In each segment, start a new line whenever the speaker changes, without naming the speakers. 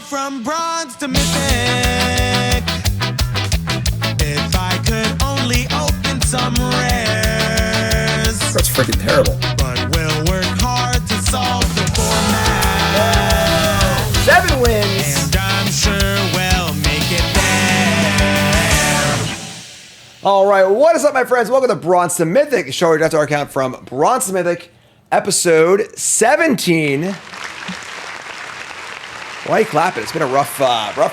from bronze to mythic. If I could only open some rares.
That's freaking terrible.
But we'll work hard to solve the format.
7 wins.
And I'm sure we'll make it there.
All right, what is up, my friends? Welcome to Bronze to Mythic, the show where we draft our account from Bronze to Mythic, episode 17. Why are you clapping? It's been a rough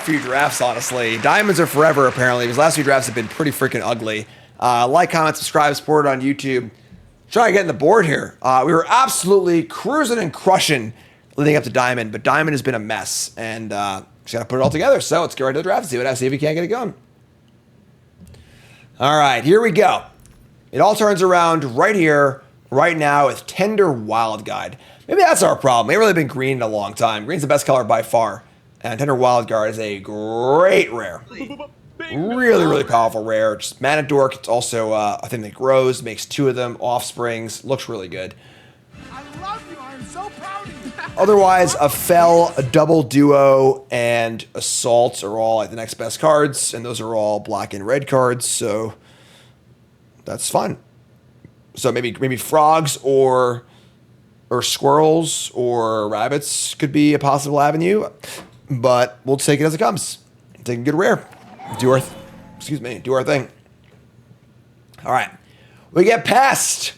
few drafts, honestly. Diamonds are forever, apparently. These last few drafts have been pretty freaking ugly. Like, comment, subscribe, support it on YouTube. Try to get in the board here. We were absolutely cruising and crushing leading up to Diamond, but Diamond has been a mess, and just got to put it all together. So let's get right to the draft and see if we can't get it going. All right, here we go. It all turns around right here, right now, with Tender Wild Guide. Maybe that's our problem. We haven't really been green in a long time. Green's the best color by far. And Tender Wild Guard is a great rare. Really, really powerful rare. Just mana dork. It's also a thing that grows, makes 2 of them, offsprings. Looks really good.
I love you. I'm so proud of you.
Otherwise, a Fell, a Double Duo, and Assault are all like the next best cards. And those are all black and red cards. So that's fun. So maybe frogs or squirrels or rabbits could be a possible avenue, but we'll take it as it comes. Take a good rare. Do our thing. All right. We get past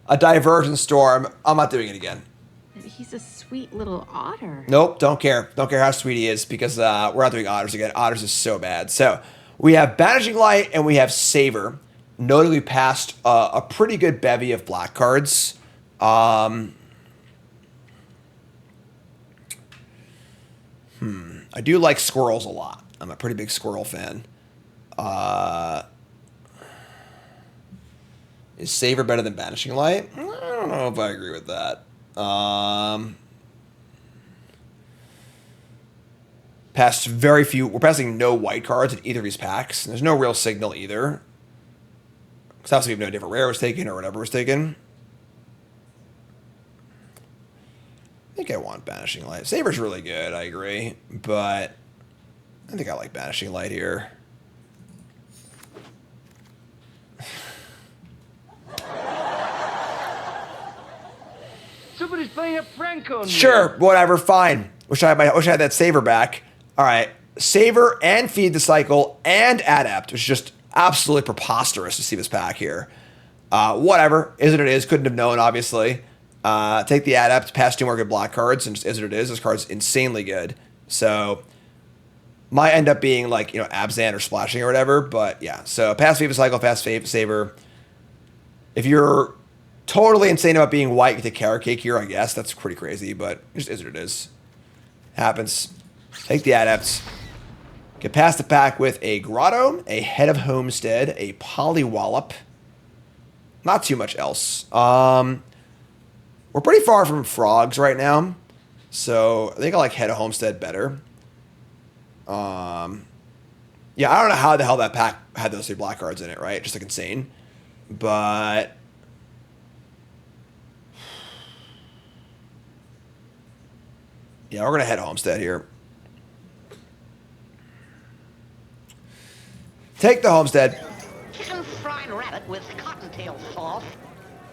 a Divergent Storm. I'm not doing it again.
He's a sweet little otter.
Nope, don't care. Don't care how sweet he is because we're not doing Otters again. Otters is so bad. So we have Banishing Light and we have Savor. Notably past a pretty good bevy of black cards. I do like squirrels a lot. I'm a pretty big squirrel fan. Is Savor better than Banishing Light? I don't know if I agree with that. Past very few. We're passing no white cards in either of these packs. There's no real signal either. Because obviously we have no different rare was taken or whatever was taken. I think I want Banishing Light. Saber's really good, I agree. But I think I like Banishing Light here.
Somebody's playing a prank on me.
Sure, whatever, fine. Wish I had that Savor back. All right, Savor and Feed the Cycle and Adept, which is just absolutely preposterous to see this pack here. Whatever, is what it is. Couldn't have known, obviously. Take the Adept, pass 2 more good black cards, and just is what it is. This card's insanely good. So, might end up being like, Abzan or Splashing or whatever, but yeah. So, pass Feed the Cycle, pass Savor. If you're totally insane about being white with a Carrot Cake here, I guess. That's pretty crazy, but it just is what it is. Happens. Take the Adepts. Get past the pack with a Grotto, a Head of Homestead, a Polywallop. Not too much else. We're pretty far from frogs right now. So I think I like Head of Homestead better. Yeah, I don't know how the hell that pack had those 3 black cards in it, right? Just like insane. But yeah, we're going to head Homestead here. Take the Homestead.
Chicken fried rabbit with cottontail sauce.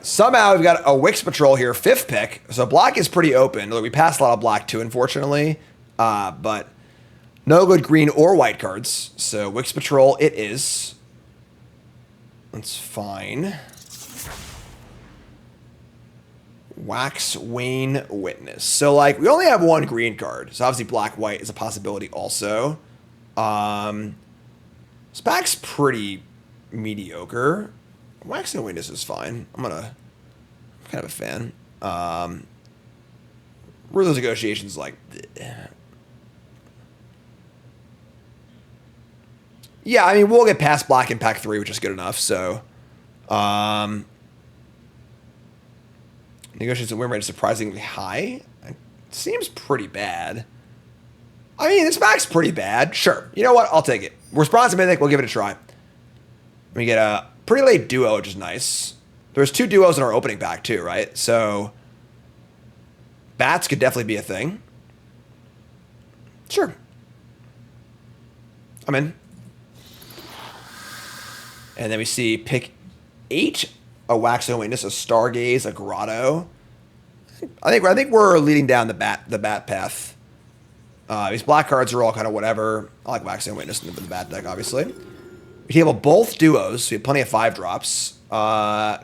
Somehow we've got a Wix Patrol here, 5th pick. So black is pretty open. We passed a lot of black too, unfortunately. But no good green or white cards. So Wix Patrol it is. That's fine. Wax Wayne Witness. So, we only have 1 green card. So, obviously, black-white is a possibility also. This pack's pretty mediocre. Wax and Witness is fine. I'm kind of a fan. Ruthless Negotiations, yeah, I mean, we'll get past black in pack 3, which is good enough. So, Negotiations and win rate is surprisingly high. It seems pretty bad. I mean, this pack's pretty bad. Sure. You know what? I'll take it. We're sponsored Mythic. We'll give it a try. We get a pretty late duo, which is nice. There's 2 duos in our opening pack, too, right? So, bats could definitely be a thing. Sure. I'm in. And then we see pick 8, a Waxen Witness, a Stargaze, a Grotto. I think we're leading down the bat path. These black cards are all kind of whatever. I like Waxen Witness in the bat deck, obviously. We table both duos, so we have plenty of 5-drops.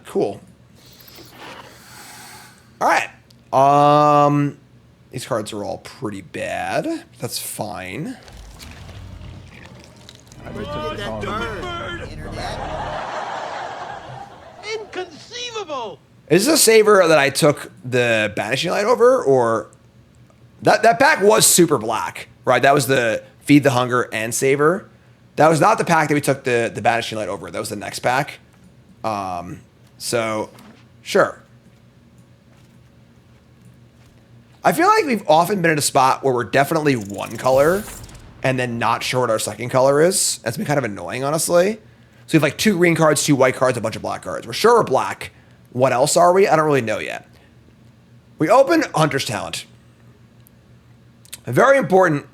Cool. All right. These cards are all pretty bad. That's fine.
Inconceivable!
Is this a saver that I took the Banishing Light over, or that pack was super black, right? That was the Feed the Hunger and Saver. That was not the pack that we took the Banishing Light over. That was the next pack. So, sure. I feel like we've often been in a spot where we're definitely one color and then not sure what our second color is. That's been kind of annoying, honestly. So we have like 2 green cards, 2 white cards, a bunch of black cards. We're sure we're black. What else are we? I don't really know yet. We open Hunter's Talent. Very important.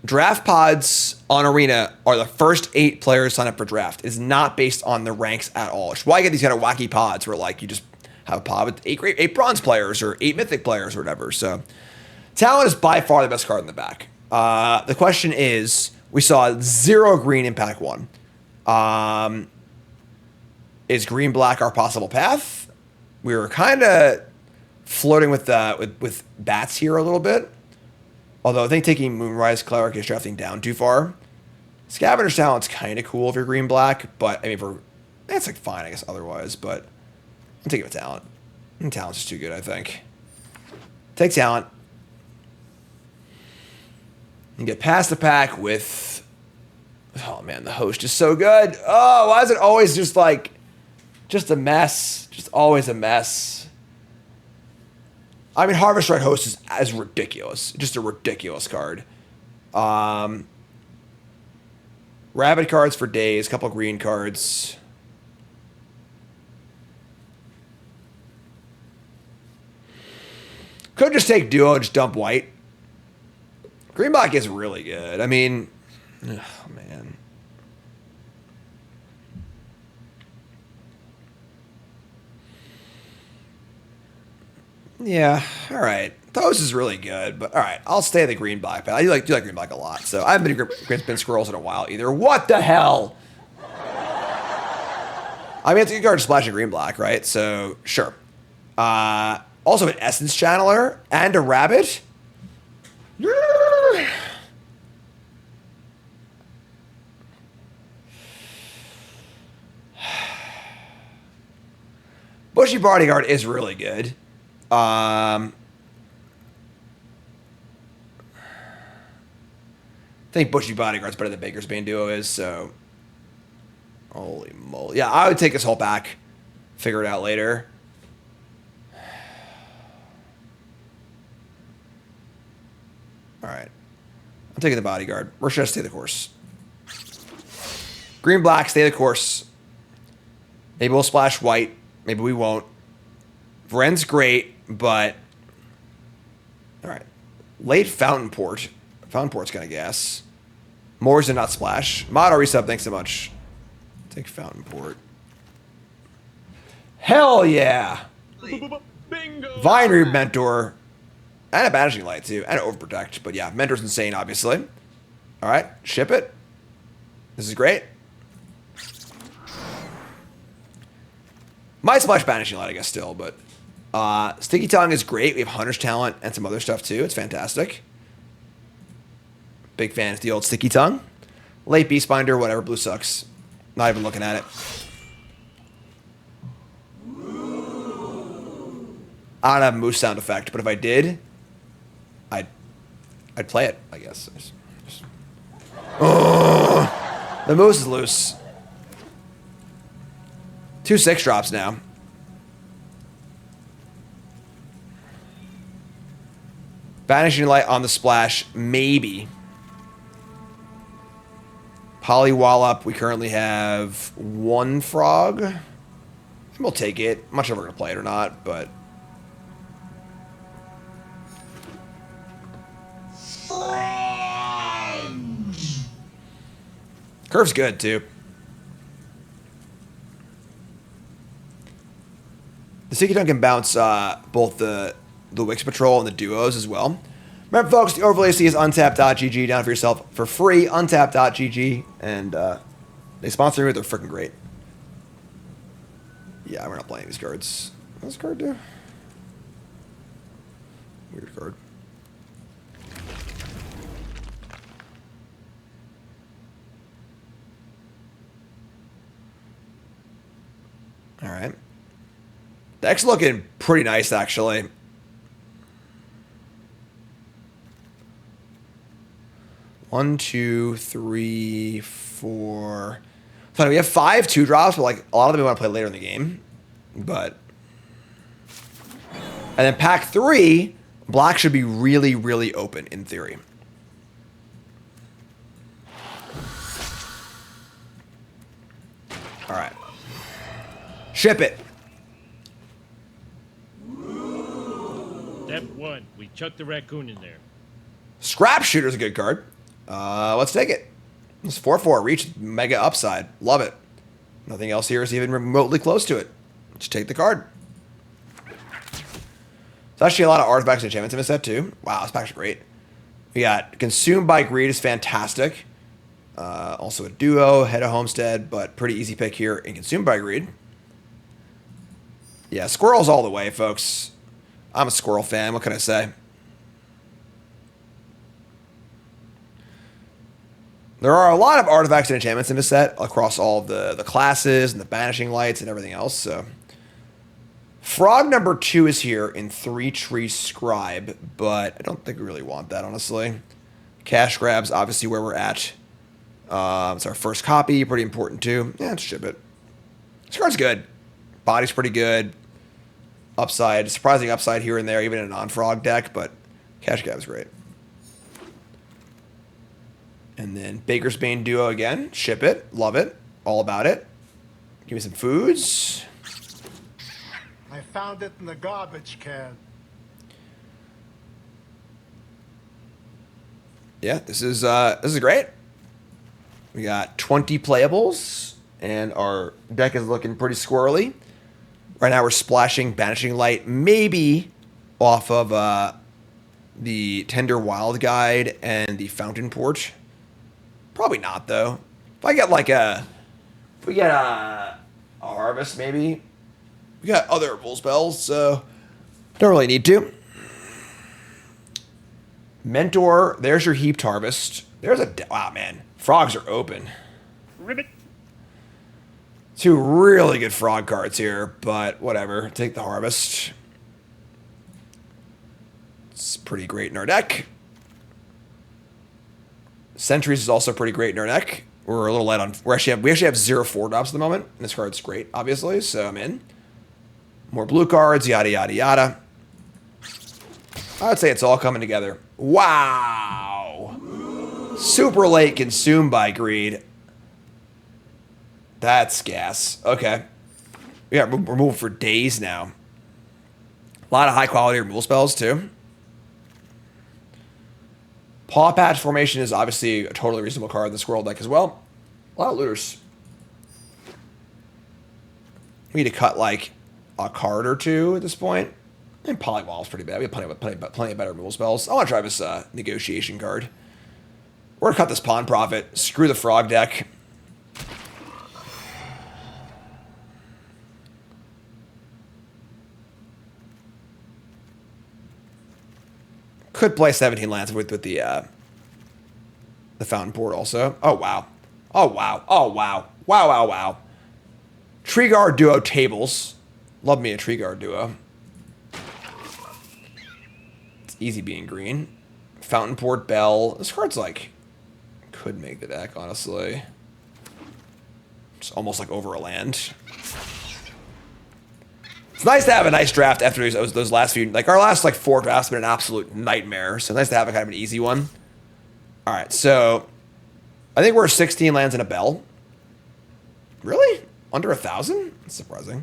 Draft pods on Arena are the first 8 players sign up for draft. It is not based on the ranks at all. Which is why I get these kind of wacky pods where like you just have a pod with 8 bronze players or 8 mythic players or whatever. So Talent is by far the best card in the back. The question is, we saw 0 green in pack 1. Is green black our possible path? We were kind of flirting with bats here a little bit. Although I think taking Moonrise Cleric is drafting down too far. Scavenger's Talent's kind of cool if you're green black, but I mean that's like fine I guess otherwise. But I'm taking with Talent. Talent's just too good, I think. Take Talent. And get past the pack with, oh man, the host is so good. Oh, why is it always just a mess? Just always a mess. I mean, Harvest Right Host is ridiculous. Just a ridiculous card. Rabbit cards for days, couple green cards. Could just take duo, just dump white. Green black is really good. I mean, oh man. Yeah, all right. Those is really good, but all right. I'll stay the green black. But I do like green black a lot. So I haven't been to Green Spin Squirrels in a while either. What the hell? I mean, it's a good card to splash a green black, right? So sure. Also an Essence Channeler and a rabbit. Bushy Bodyguard is really good. I think Bushy Bodyguard's better than Baker's Bane Duo is, so holy moly. Yeah, I would take this whole pack. Figure it out later. Alright. I'm taking the Bodyguard. We're just stay the course. Green black, stay the course. Maybe we'll splash white. Maybe we won't. Vren's great, but alright. Late Fountain Port. Fountain Port's gonna gas. Moors did not splash. Mod resub, thanks so much. Take Fountain Port. Hell yeah!
Bingo!
Vine Reap Mentor. And a Banishing Light too. And Overprotect. But yeah, Mentor's insane, obviously. Alright, ship it. This is great. Might splash Banishing Light, I guess, still, but Sticky Tongue is great. We have Hunter's Talent and some other stuff too. It's fantastic. Big fan of the old Sticky Tongue. Late Beastbinder, whatever. Blue sucks. Not even looking at it. I don't have a moose sound effect, but if I did, I'd play it, I guess. Oh, the moose is loose. 2 6-drops now. Vanishing Light on the splash, maybe. Polywallop, we currently have 1 frog. We'll take it. I'm not sure if we're going to play it or not, but... Curve's good, too. The Seeky Dunk can bounce both the Wix Patrol and the duos as well. Remember, folks, the overlay C is untap.gg. Down for yourself for free. Untap.gg. And they sponsor me. They're freaking great. Yeah, we're not playing these cards. What does this card do? Weird card. All right. Deck's looking pretty nice, actually. One, two, three, four. So we have 5 2-drops, but like a lot of them we want to play later in the game. But and then pack 3, black should be really, really open in theory. All right. Ship it.
Step 1, we chuck the raccoon in there.
Scrap Shooter's a good card. Let's take it. It's 4/4 reach, mega upside. Love it. Nothing else here is even remotely close to it. Just take the card. There's actually a lot of artifacts and enchantments in this set too. Wow, this pack's great. We got Consumed by Greed is fantastic. Also a duo, Head of Homestead, but pretty easy pick here in Consumed by Greed. Yeah, squirrels all the way, folks. I'm a squirrel fan. What can I say? There are a lot of artifacts and enchantments in this set across all of the classes and the banishing lights and everything else. So, frog number 2 is here in 3 Tree Scribe, but I don't think we really want that, honestly. Cash grabs, obviously, where we're at. It's our first copy, pretty important too. Yeah, let's ship it. This card's good. Body's pretty good. Upside, surprising upside here and there, even in a non-frog deck, but cash grab's great. And then Baker's Bane duo again. Ship it. Love it. All about it. Give me some foods.
I found it in the garbage can.
Yeah, this is great. We got 20 playables, and our deck is looking pretty squirrely. Right now we're splashing Banishing Light, maybe off of the Tender Wild Guide and the Fountain Porch. Probably not, though. If I get like if we get a Harvest, maybe. We got other Bull Spells, so don't really need to. Mentor, there's your Heaped Harvest. There's a, wow, man. Frogs are open.
Ribbit.
2 really good frog cards here, but whatever. Take the Harvest. It's pretty great in our deck. Sentries is also pretty great in our deck. We're a little light on. We actually have 0 4-drops at the moment, and this card's great, obviously. So I'm in. More blue cards, yada yada yada. I would say it's all coming together. Wow, super late Consumed by Greed. That's gas. Okay, we got removal for days now. A lot of high quality removal spells too. Paw Patch Formation is obviously a totally reasonable card in the Squirrel deck as well. A lot of looters. We need to cut like a card or 2 at this point. And Polywall's pretty bad. We have plenty of better removal spells. I want to try this Negotiation card. We're going to cut this Pawn Profit. Screw the Frog deck. Could play 17 lands with the Fountain Port also. Oh, wow. Oh, wow. Oh, wow. Wow, wow, wow. Tree Guard Duo tables. Love me a Tree Guard Duo. It's easy being green. Fountain Port Bell. This card's like, could make the deck, honestly. It's almost like over a land. It's nice to have a nice draft after those last few. Like, our last, like, 4 drafts have been an absolute nightmare. So, nice to have a kind of an easy one. All right, so I think we're 16 lands and a bell. Really? Under 1,000? That's surprising.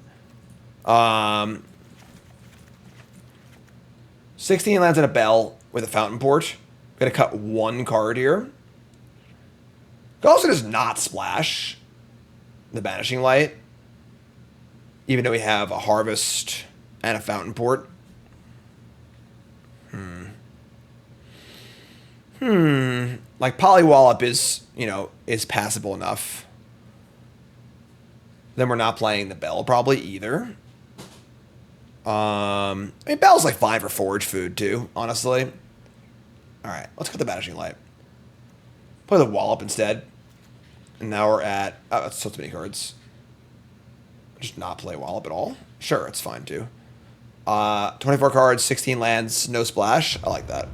16 lands and a bell with a Fountain Port. We're going to cut 1 card here. Could also just not splash the Banishing Light, even though we have a Harvest and a Fountain Port. Like Polywallop is, you know, is passable enough. Then we're not playing the Bell probably either. I mean, Bell's like fine for forage food too, honestly. All right, let's cut the Banishing Light. Play the Wallop instead. And now we're at, oh, that's so many cards. Just not play Wallop at all. Sure, it's fine too. 24 cards, 16 lands, no splash. I like that.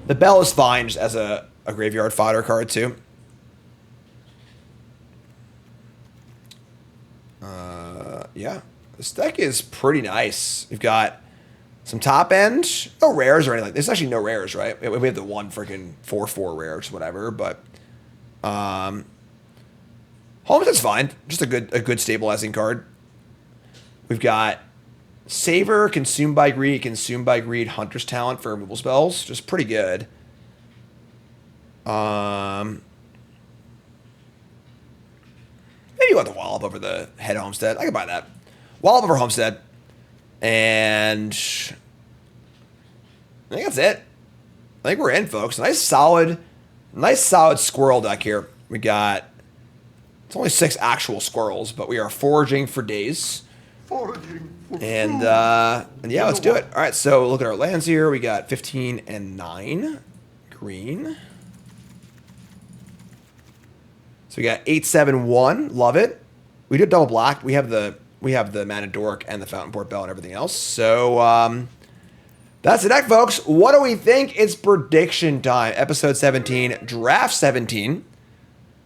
The Bell is fine just as a graveyard fodder card too. Yeah, this deck is pretty nice. We've got some top end, no rares or anything. There's actually no rares, right? We have the one freaking 4/4 rares, whatever. But Homestead's fine, just a good stabilizing card. We've got Savor, Consumed by Greed, Hunter's Talent for removal spells, just pretty good. Maybe you want the Wallop over the Head Homestead. I can buy that. Wallop over Homestead. And I think that's it. I think we're in, folks. Nice solid squirrel deck here. We got, it's only 6 actual squirrels, but we are foraging for days. And yeah, let's do it. All right, so look at our lands here. We got 15 and 9 green. So we got 8-7-1. Love it. We did double black. We have the Mana Dork and the Fountain Port Bell and everything else. So that's the deck, folks. What do we think? It's prediction time. Episode 17, draft 17.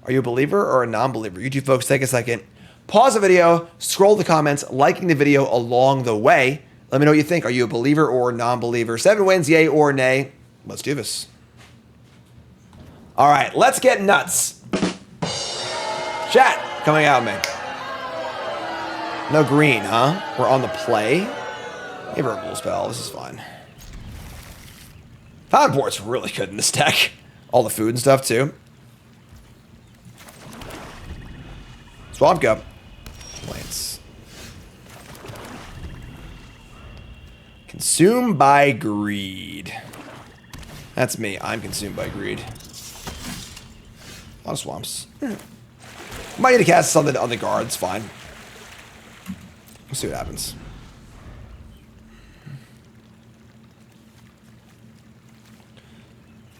Are you a believer or a non-believer? You two folks, take a second. Pause the video, scroll the comments, liking the video along the way. Let me know what you think. Are you a believer or a non-believer? 7 wins, yay or nay? Let's do this. All right, let's get nuts. Chat, coming out, man. No green, huh? We're on the play. Maybe a removal spell. This is fine. Fountain Port's really good in this deck. All the food and stuff, too. Swamp Cup. Lance. Consumed by Greed. That's me. I'm consumed by greed. A lot of swamps. Might need to cast something on the guard. It's fine. We'll see what happens.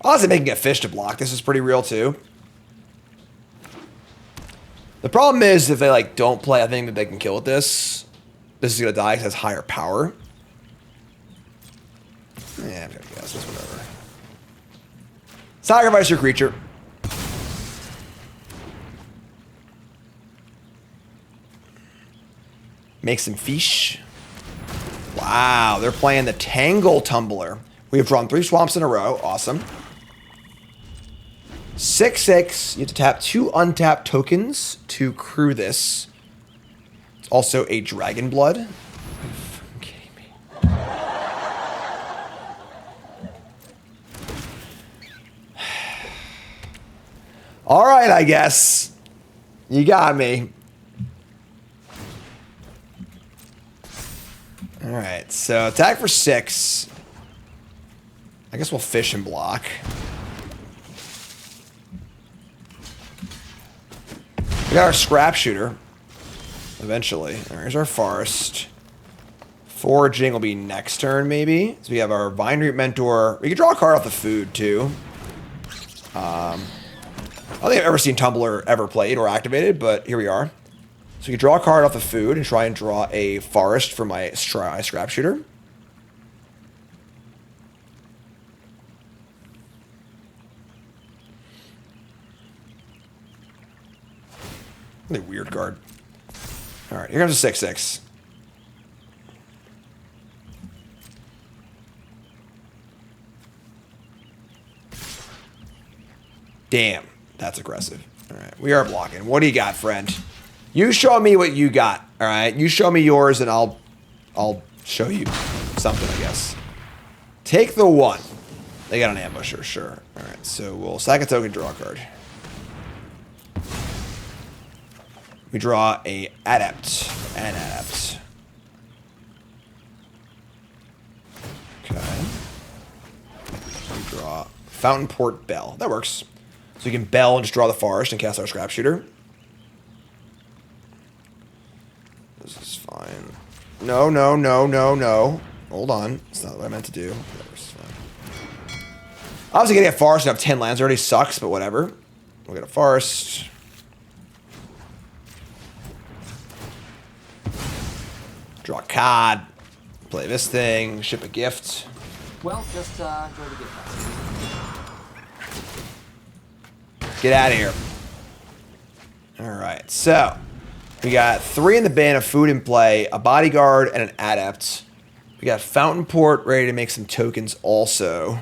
Honestly, making a fish to block this is pretty real too. The problem is if they like don't play a thing that they can kill with this, this is gonna die because it has higher power. Yeah, I'm gonna guess this, whatever. Sacrifice your creature. Make some fish. Wow, they're playing the Tangle Tumbler. We have drawn 3 swamps in a row. Awesome. 6/6. You have to tap 2 untapped tokens to crew this. It's also a Dragon Blood. Are you fucking kidding me? All right, I guess. You got me. All right, so attack for 6. I guess we'll fish and block. We got our scrap shooter. Eventually. There's our forest. Foraging will be next turn, maybe. So we have our Vine Root Mentor. We can draw a card off the food, too. I don't think I've ever seen Tumbler ever played or activated, but here we are. So you can draw a card off the food and try and draw a forest for my scrap shooter. Really weird card. All right, here comes a 6/6. Damn, that's aggressive. All right, we are blocking. What do you got, friend? You show me what you got. All right, you show me yours, and I'll show you something, I guess. Take the 1. They got an ambusher, sure. All right, so we'll sack a token, draw a card. We draw a adept and adept. Okay. We draw Fountain Port Bell. That works. So we can bell and just draw the forest and cast our scrap shooter. This is fine. No, no, no, no, no. Hold on. That's not what I meant to do. Whatever's fine. Obviously getting a forest and have 10 lands already sucks, but whatever. We'll get a forest. Draw a card. Play this thing. Ship a gift.
Well, just enjoy the gift box.
Get out of here. Alright, so we got 3 in the bin, a food in play, a bodyguard, and an adept. We got Fountain Port ready to make some tokens also.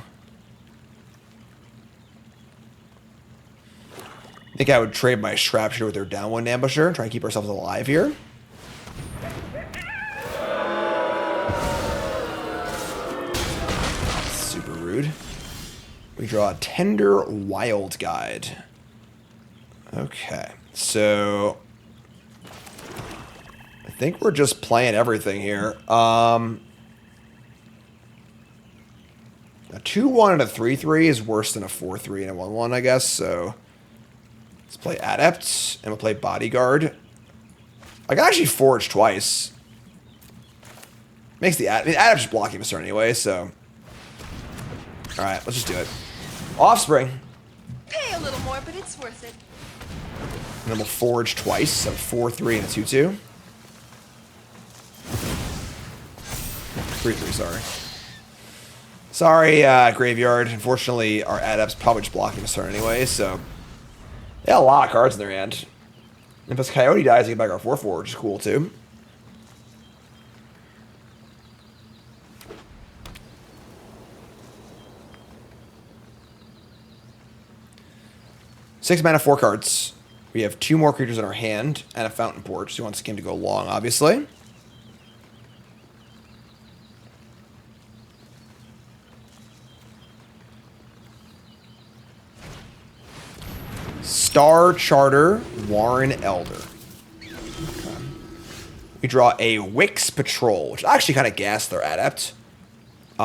I think I would trade my Shrapshooter with their downwind ambusher, try and keep ourselves alive here. Super rude. We draw a Tender Wild Guide. Okay, so I think we're just playing everything here. A 2-1 and a 3-3 is worse than a 4-3 and a 1-1, I guess. So let's play Adept and we'll play Bodyguard. I can actually forge twice. Makes the Adept's blocking this turn anyway, so. Alright, let's just do it. Offspring.
Pay a little more, but it's worth it.
And then we'll forge twice, so 4-3 and a 2-2. 3-3, sorry. Sorry, Graveyard. Unfortunately, our Adept's probably just blocking this turn anyway, so. They have a lot of cards in their hand. And if this Coyote dies, we get back our 4-4, which is cool too. Six mana, 4 cards. We have 2 more creatures in our hand and a Fountain Port, so we want this game to go long, obviously. Star Charter, Warren Elder. Okay. We draw a Wix Patrol, which actually kind of gassed their Adept. We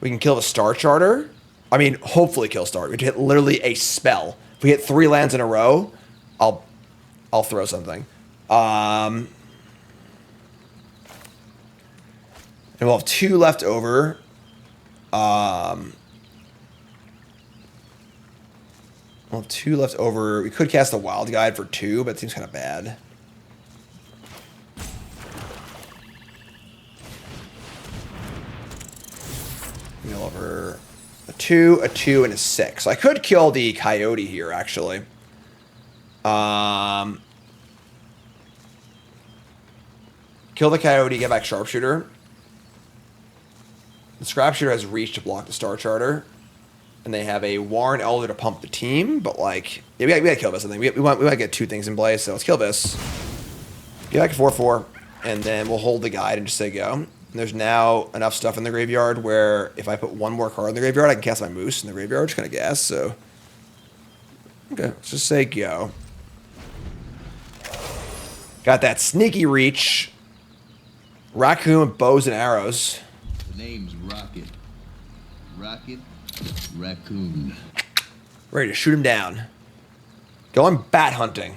can kill the Star Charter. I mean, hopefully kill Star. We hit literally a spell. If we hit 3 lands in a row, I'll throw something. And we'll have 2 left over. We'll have 2 left over. We could cast the Wild Guide for 2, but it seems kind of bad. Mill over a 2, a 2, and a 6. So I could kill the Coyote here, actually. Kill the Coyote, get back Sharpshooter. The Sharpshooter has reach to block the Star Charter. And they have a Warren Elder to pump the team, but like, yeah, we gotta kill this. I think we want to get 2 things in play, so let's kill this. Get back to 4-4, and then we'll hold the guide and just say go. And there's now enough stuff in the graveyard where if I put 1 more card in the graveyard, I can cast my Moose in the graveyard, which kind of gas. So, okay, let's just say go. Got that sneaky reach. Raccoon with bows and arrows.
The name's Rocket. Rocket. Raccoon.
Ready to shoot him down. Going bat hunting.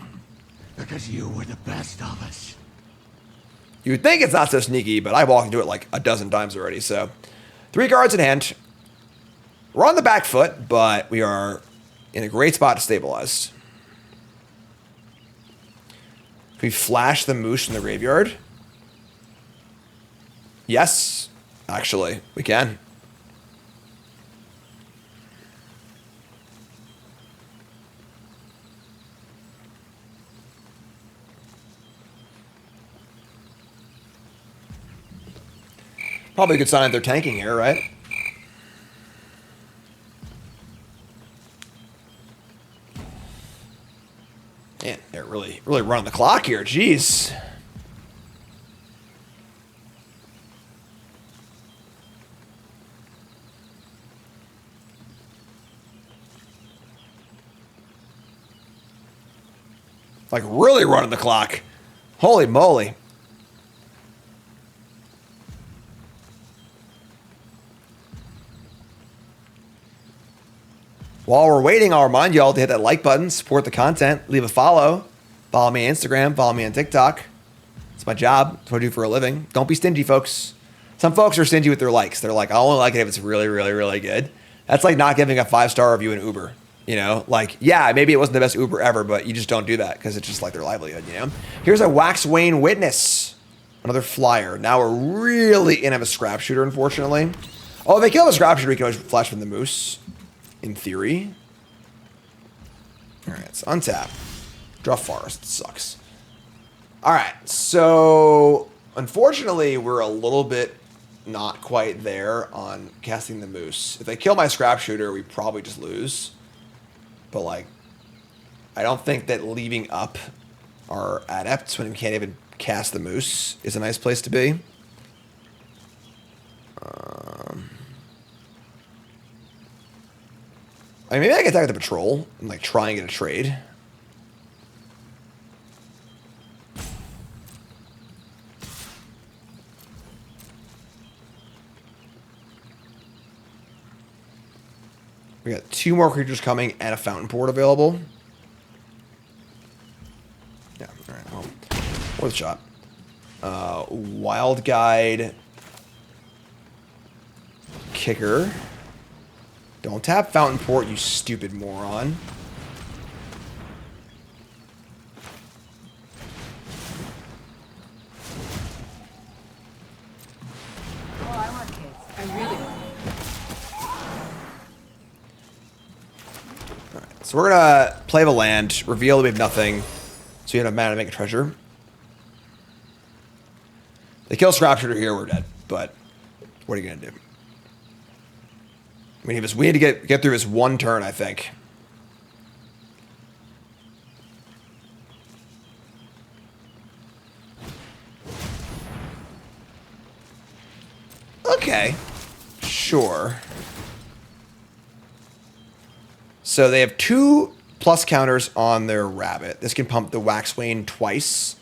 Because you were the best of us.
You would think it's not so sneaky, but I walked into it like a dozen times already. So 3 cards in hand. We're on the back foot, but we are in a great spot to stabilize. Can we flash the Moose in the graveyard? Yes, actually, we can. Probably a good sign that they're tanking here, right? Man, they're really running the clock here. Jeez. Like, really running the clock. Holy moly. While we're waiting, I'll remind you all to hit that like button, support the content, leave a follow. Follow me on Instagram, follow me on TikTok. It's my job. It's what I do for a living. Don't be stingy, folks. Some folks are stingy with their likes. They're like, I only like it if it's really, really, really good. That's like not giving a 5-star review in Uber. You know, like, yeah, maybe it wasn't the best Uber ever, but you just don't do that because it's just like their livelihood, you know? Here's a Waxwayne Witness. Another flyer. Now we're really in of a scrap shooter, unfortunately. Oh, if they kill a scrap shooter, we can always flash from the moose. In theory. All right, so untap. Draw forest. Sucks. All right, so unfortunately, we're a little bit not quite there on casting the moose. If they kill my scrap shooter, we probably just lose. But, like, I don't think that leaving up our adepts when we can't even cast the moose is a nice place to be. I mean, maybe I can attack the patrol and, like, try and get a trade. We got 2 more creatures coming and a fountain port available. Yeah, all right, well, worth a shot. Wild Guide. Kicker. Don't tap fountain port, you stupid moron.
Oh, I want kids. I really want
Alright, so we're gonna play the land, reveal that we have nothing, so you have mana to make a treasure. They kill Scrap Shooter here, we're dead. But what are you gonna do? We need to get through this one turn, I think. Okay. Sure. So they have 2 plus counters on their rabbit. This can pump the Waxwayne twice.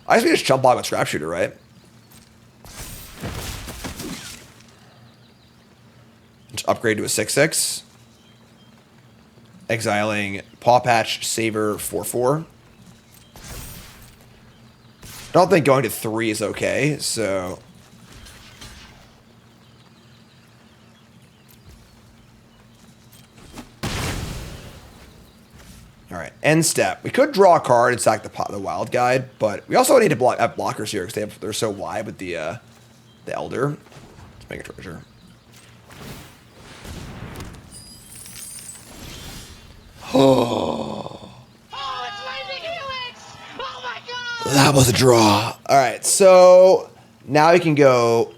I guess we just jump block with Scrap Shooter, right? Just upgrade to a 6/6. Exiling Paw Patch, Saver, 4/4. I don't think going to 3 is okay, so... Alright, end step. We could draw a card and sack the Wild Guide, but we also need to have blockers here because they're so wide with the Elder. Let's make a treasure. Oh,
it's lightning helix! Oh my god!
That was a draw. All right, so now we can go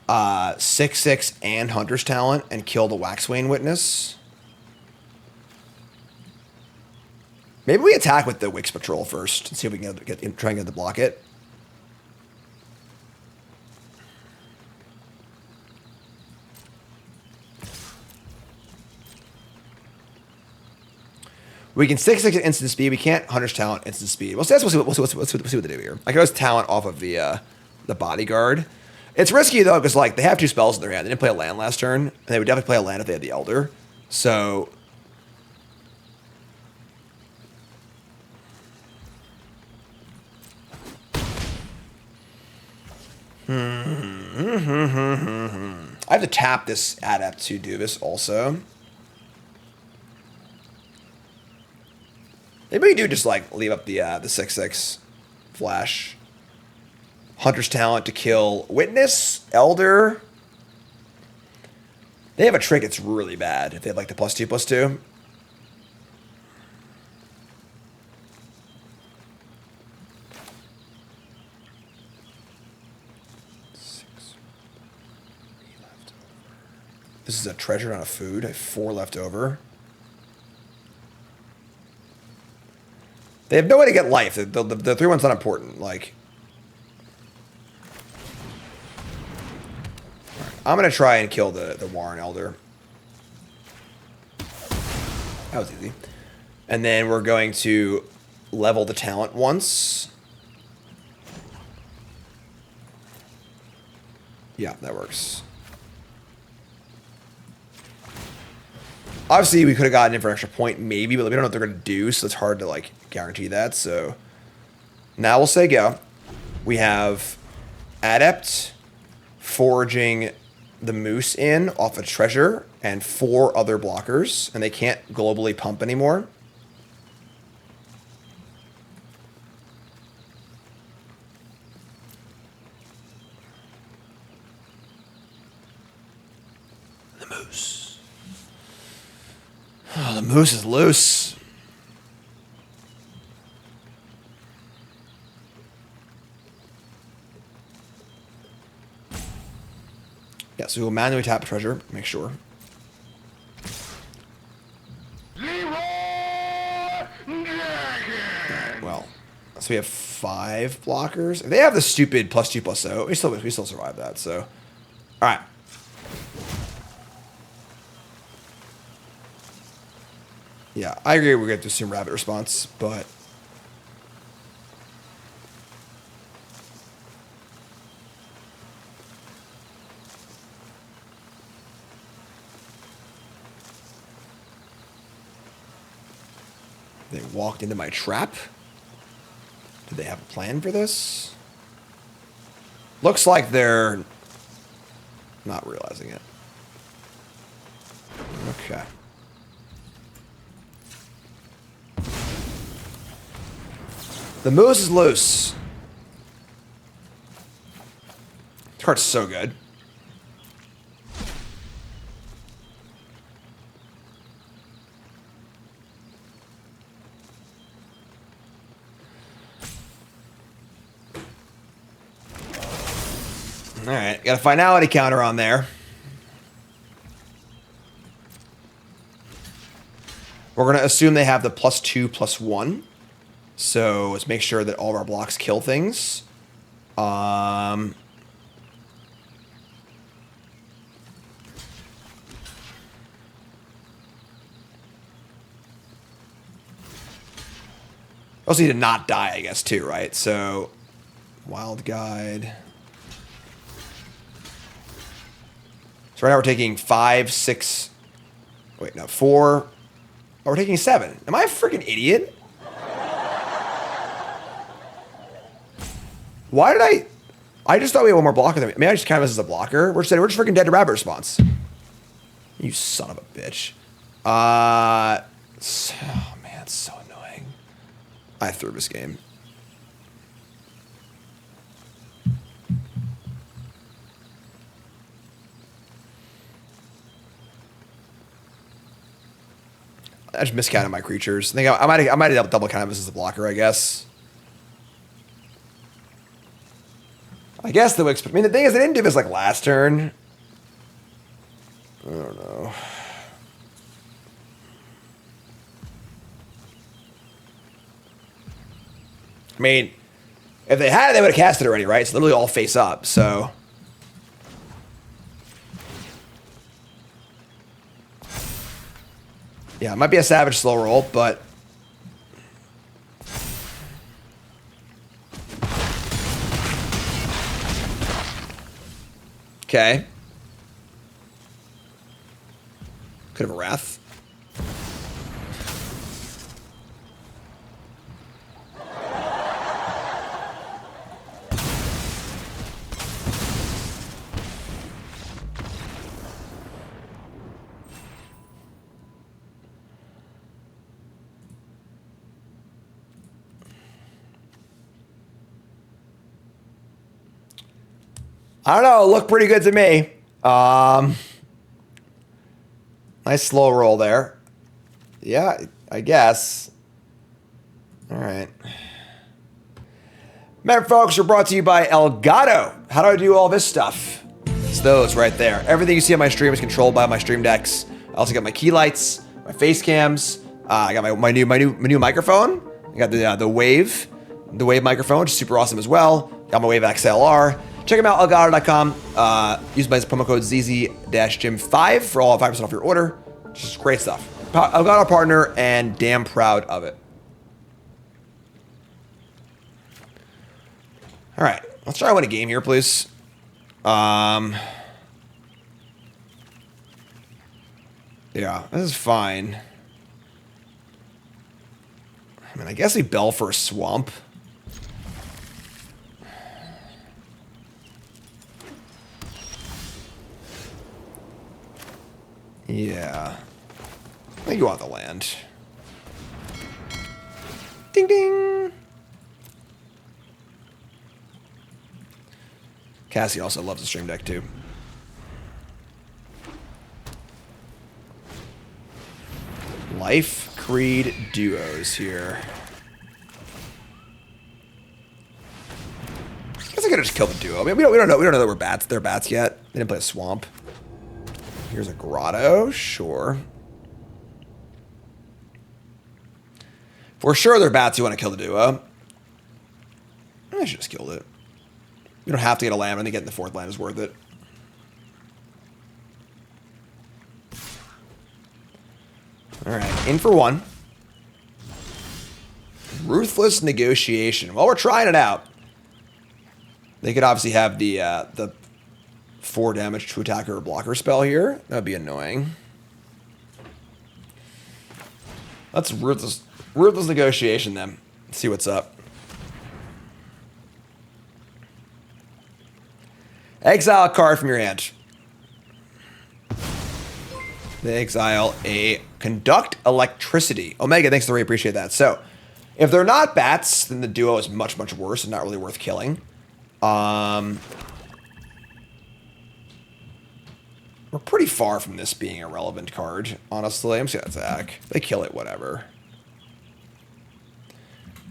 6/6 and Hunter's Talent and kill the Waxwayne Witness. Maybe we attack with the Wix Patrol first and see if we can try and get to block it. We can 6/6 at instant speed. We can't Hunter's Talent instant speed. We'll see what they do here. I can always talent off of the bodyguard. It's risky though because like they have 2 spells in their hand. They didn't play a land last turn, and they would definitely play a land if they had the Elder. So. I have to tap this Adept to do this also. Maybe we do just like leave up the 6/6 flash. Hunter's Talent to kill Witness, Elder. They have a trick that's really bad if they have like the +2/+2. This is a treasure, not a food. I have 4 left over. They have no way to get life. The 3/1's not important. Like, right, I'm gonna try and kill the Warren Elder. That was easy. And then we're going to level the talent once. Yeah, that works. Obviously, we could have gotten in for an extra point, maybe, but we don't know what they're going to do, so it's hard to, like, guarantee that. So now we'll say go. We have Adept foraging the moose in off a treasure and 4 other blockers, and they can't globally pump anymore. The moose. Oh, the moose is loose. Yeah, so we'll manually tap a treasure, make sure. Right, well, so we have 5 blockers. If they have the stupid +2/+0, we still survive that. So, all right. Yeah, I agree. We're going to assume rabbit response, but. They walked into my trap. Do they have a plan for this? Looks like they're not realizing it. Okay. The moose is loose. This card's so good. All right, got a finality counter on there. We're going to assume they have the +2/+1. So let's make sure that all of our blocks kill things. Also need to not die, I guess, too, right? So, Wild Guide. So right now we're taking 5, 6... Wait, no, 4... Oh, we're taking 7. Am I a freaking idiot? Why did I just thought we had one more blocker than me. Maybe I just count this as a blocker. We're just freaking dead to rabbit response. You son of a bitch. Oh man, it's so annoying. I threw this game. I just miscounted my creatures. I think I might have double counted this as a blocker, I guess. I guess the Wix. I mean, the thing is, they didn't do this like last turn. I don't know. I mean, if they had it, they would have cast it already, right? It's literally all face up, so. Yeah, it might be a savage slow roll, but. Okay. Could have a Wrath. I don't know. It looked pretty good to me. Nice slow roll there. Yeah, I guess. All right. Remember, folks, we're brought to you by Elgato. How do I do all this stuff? It's those right there. Everything you see on my stream is controlled by my stream decks. I also got my key lights, my face cams. I got my new microphone. I got the Wave microphone, which is super awesome as well. Got my Wave XLR. Check them out, elgato.com. Use my promo code ZZ-Gym5 for all 5% off your order. Just great stuff. Elgato partner and damn proud of it. All right, let's try to win a game here, please. Yeah, this is fine. I mean, I guess we bell for a swamp. Yeah. I think you want the land. Ding ding! Cassie also loves the stream deck too. Life Creed duos here. I guess I could have just killed the duo. I mean, we don't know that we're bats. They're bats yet. They didn't play a swamp. Here's a grotto, sure. For sure, they're bats. You want to kill the duo. I should just killed it. You don't have to get a land. I think getting the fourth land is worth it. All right, in for one. Ruthless negotiation. Well, we're trying it out. They could obviously have the 4 damage to attacker or blocker spell here. That would be annoying. Let's ruthless negotiation then. Let's see what's up. Exile a card from your hand. They exile a conduct electricity. Omega, thanks for the appreciate that. So, if they're not bats, then the duo is much, much worse and not really worth killing. We're pretty far from this being a relevant card, honestly. I'm just gonna attack. They kill it, whatever.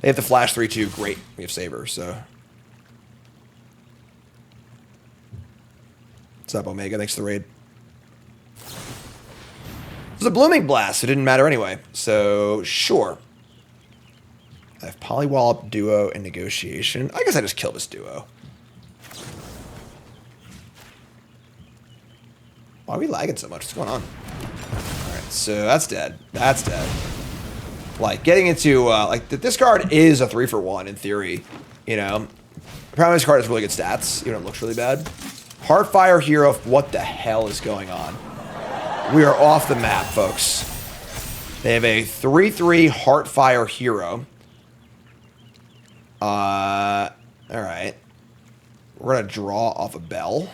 They have the flash 3-2. Great. We have Saber, so. What's up, Omega? Thanks for the raid. It was a Blooming Blast. It didn't matter anyway. So, sure. I have Polywallop, Duo, and Negotiation. I guess I just kill this Duo. Why are we lagging so much? What's going on? Alright, so that's dead. That's dead. Like, getting into, like, this card is a 3-for-1 in theory. You know? Apparently this card has really good stats, even though it looks really bad. Heartfire Hero, what the hell is going on? We are off the map, folks. They have a 3-3 Heartfire Hero. Alright. We're gonna draw off a bell.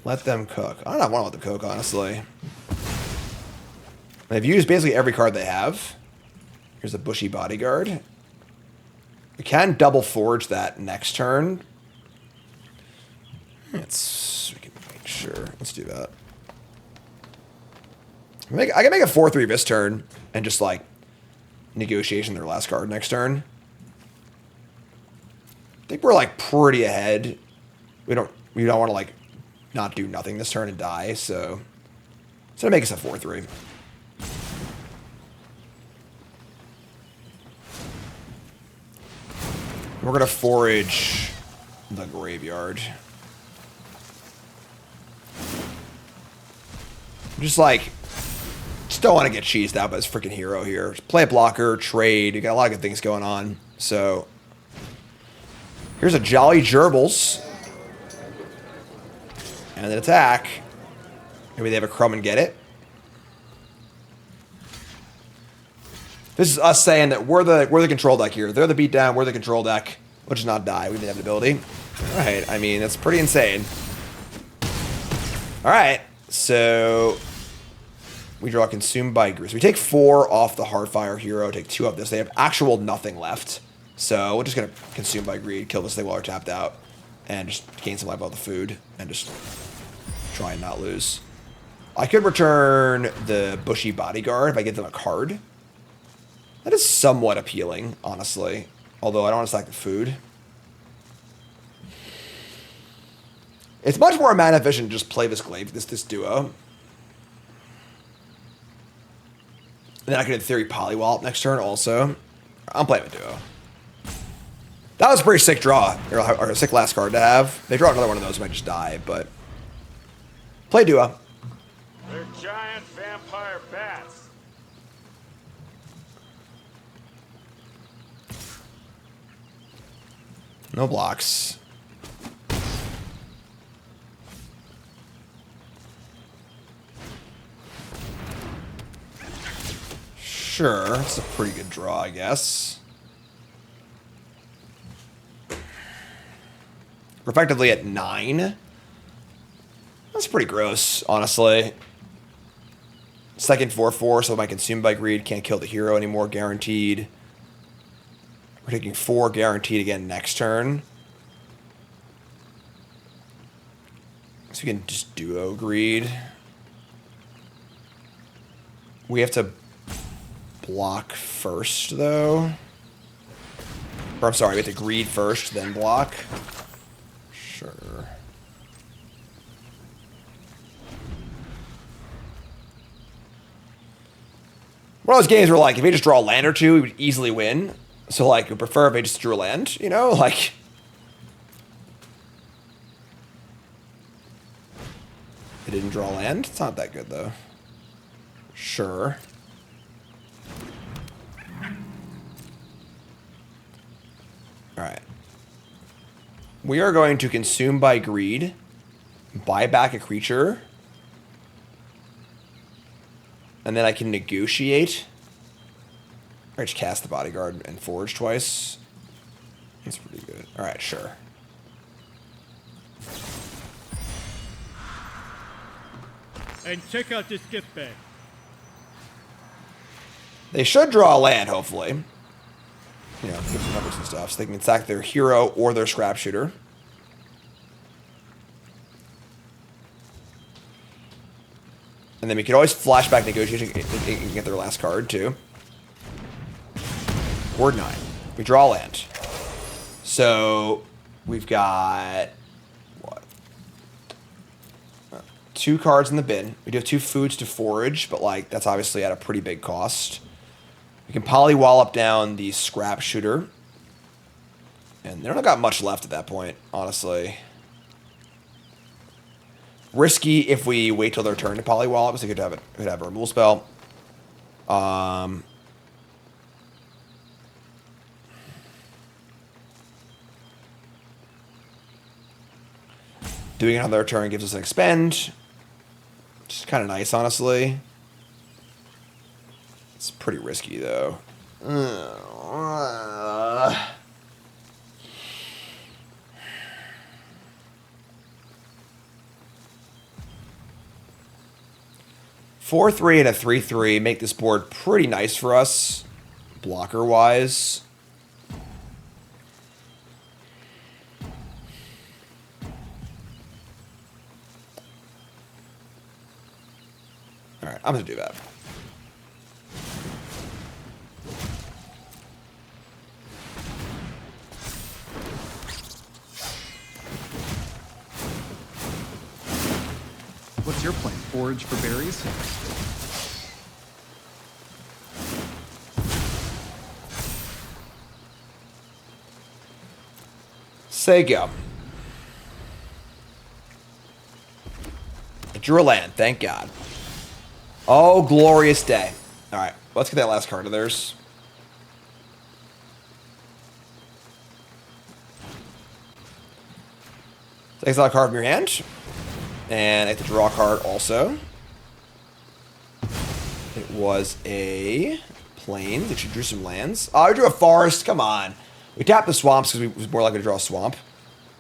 Let them cook. I don't want to let them cook, honestly. They've used basically every card they have. Here's a Bushy Bodyguard. We can double forge that next turn. We can make sure. Let's do that. I can make a 4-3 this turn and just like negotiation their last card next turn. I think we're like pretty ahead. We don't want to like not do nothing this turn and die, so it's gonna make us a 4-3. We're gonna forage the graveyard. Just don't want to get cheesed out by this freaking hero here. Just play a blocker, trade. You got a lot of good things going on. So here's a Jolly Gerbils. And then attack. Maybe they have a Crumb and get it. This is us saying that we're the control deck here. They're the beatdown. We're the control deck. We'll just not die. We didn't have the ability. All right. I mean, that's pretty insane. All right. So we draw Consumed by Grease. We take 4 off the Heartfire Hero. Take 2 off this. They have actual nothing left. So we're just going to Consume by Greed. Kill this thing while we're tapped out. And just gain some life out of the food. And just try and not lose. I could return the Bushy Bodyguard if I give them a card. That is somewhat appealing, honestly. Although I don't want to stack the food. It's much more mana efficient to just play this glaive, this duo. And then I could, in theory, Polywallop next turn also. I'm playing with duo. That was a pretty sick draw, or a sick last card to have. They draw another one of those, I might just die, but play duo.
They're giant vampire bats.
No blocks. Sure, it's a pretty good draw, I guess. We're effectively at 9. That's pretty gross, honestly. Second 4/4, so my consumed by greed can't kill the hero anymore, guaranteed. We're taking 4 guaranteed again next turn. So we can just duo greed. We have to block first, though. Or I'm sorry, we have to greed first, then block. Sure. One of those games where, like, if we just draw a land or two, we would easily win. So, like, we prefer if they just drew a land, you know? Like... They didn't draw land? It's not that good, though. Sure. Alright. We are going to consume by greed. Buy back a creature. And then I can negotiate. Or just cast the bodyguard and forge twice. That's pretty good. Alright, sure.
And check out this gift bag.
They should draw a land, hopefully. You know, give them numbers and stuff. So they can sack their hero or their scrap shooter. And then we could always flashback negotiation and get their last card, too. Word 9. We draw land. So, we've got... What? 2 cards in the bin. We do have 2 foods to forage, but, like, that's obviously at a pretty big cost. We can polywallop down the scrap shooter. And they don't got much left at that point, honestly. Risky if we wait till their turn to polywallop, so we could have a removal spell. Doing it on their turn gives us an expend. Which is kind of nice, honestly. It's pretty risky, though. 4/3 and a 3/3 make this board pretty nice for us, blocker-wise. Alright, I'm going to do that.
What's your plan? Forage for berries?
Say go. I drew a land, thank God. Oh, glorious day. Alright, let's get that last card of theirs. Exile a card from your hand. And I have to draw a card also. It was a plane that you drew some lands. Oh, I drew a forest. Come on. We tapped the swamps because we was more likely to draw a swamp.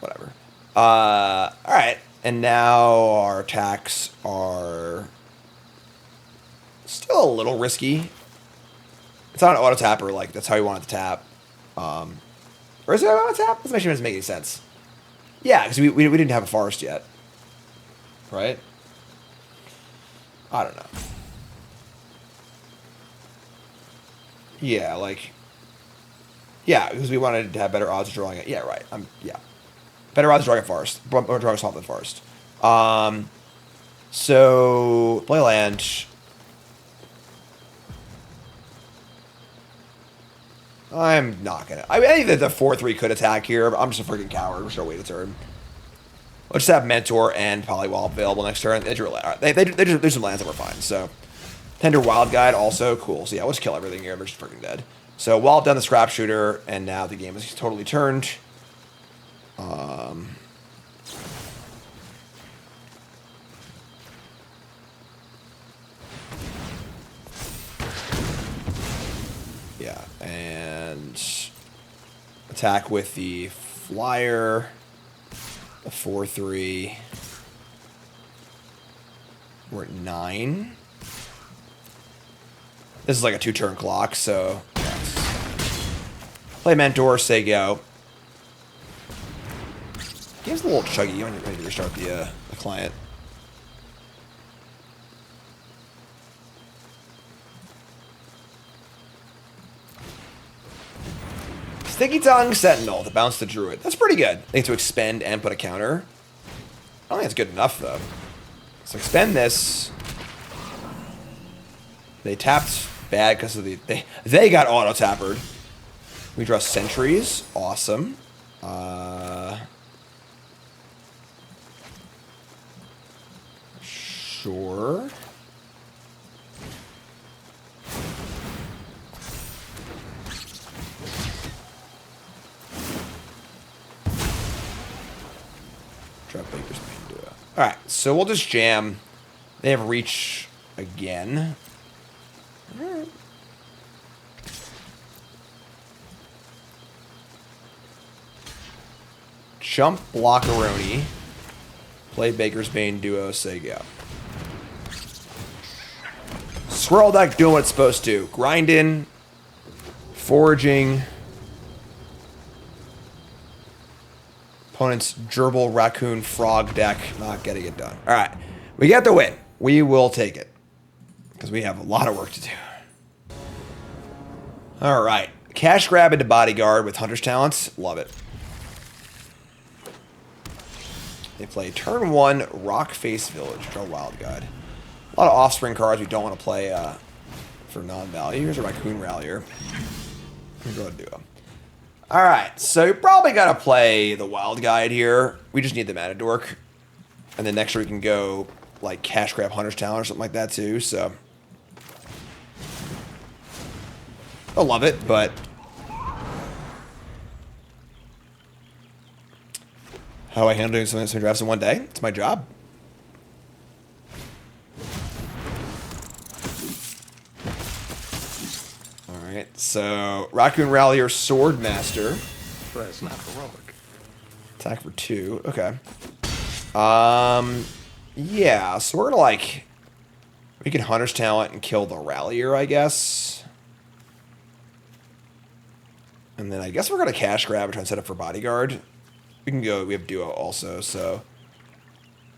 Whatever. Alright. And now our attacks are still a little risky. It's not an auto tapper, like that's how you want it to tap. Or is it an auto tap? This doesn't make any sense. Yeah, because we didn't have a forest yet. Right? I don't know. Yeah, like... Yeah, because we wanted to have better odds of drawing it. Yeah, right. Yeah. Better odds of drawing a forest. Or drawing a swamp than forest. So... Play land. I'm not gonna... I think that the 4/3 could attack here, but I'm just a freaking coward. We're just gonna wait a turn. Let's just have Mentor and Polywall available next turn. They drew a land. They drew some lands that were fine, so... Tender Wild Guide, also cool. So yeah, we'll just kill everything here. They're just freaking dead. So Wallop down the Scrap Shooter, and now the game is totally turned. Yeah, and attack with the flyer, the 4/3. We're at 9. This is like a 2-turn clock, so yes. Play Mentor, say go. Game's a little chuggy. You need to restart the client. Sticky Tongue Sentinel to bounce the Druid. That's pretty good. They need to expend and put a counter. I don't think it's good enough, though. So expend this. They tapped bad because of they got auto-tappered. We draw Sentries. Awesome. Sure. Drop Baker's main duo. Alright, so we'll just jam. They have reach again. Alright. Jump Blockaroni. Play Baker's Bane duo, say go. Squirrel deck doing what it's supposed to. Grinding. Foraging. Opponent's Gerbil Raccoon Frog deck not getting it done. Alright. We get the win. We will take it. Because we have a lot of work to do. Alright. Cash grab into Bodyguard with Hunter's Talents. Love it. They play turn 1, Rock Face Village. Draw Wild Guide. A lot of offspring cards we don't want to play for non-value. Here's a Raccoon Rallier. I'm going to do them. Alright, so you probably got to play the Wild Guide here. We just need the Mana Dork. And then next year we can go like Cash Grab Hunter's Talent or something like that too, so. I love it, but how do I handle doing so many drafts in one day? It's my job. Alright, so Raccoon Rallier Swordmaster.
That's not heroic.
Attack for 2. Okay. Yeah, so we're gonna like we can Hunter's Talent and kill the Rallier, I guess. And then I guess we're gonna Cash Grab and try and set up for Bodyguard. We can go, we have duo also, so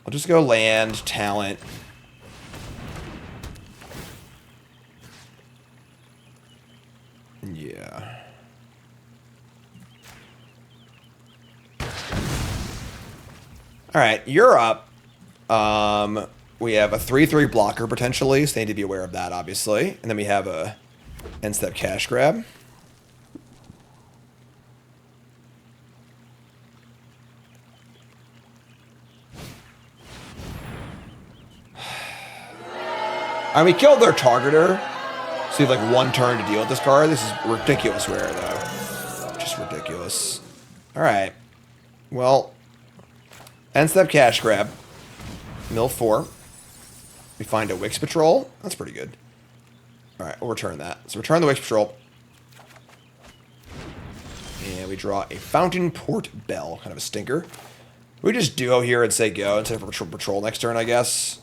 I'll just go land, talent. Yeah. Alright, you're up. We have a 3/3 blocker potentially, so they need to be aware of that, obviously. And then we have a end step Cash Grab. And we killed their targeter. So you have like 1 turn to deal with this card. This is ridiculous rare, though. Just ridiculous. Alright. Well, end step Cash Grab. Mill 4. We find a Wix Patrol. That's pretty good. Alright, we'll return that. So return the Wix Patrol. And we draw a Fountain Port Bell. Kind of a stinker. We just duo here and say go instead of patrol next turn, I guess.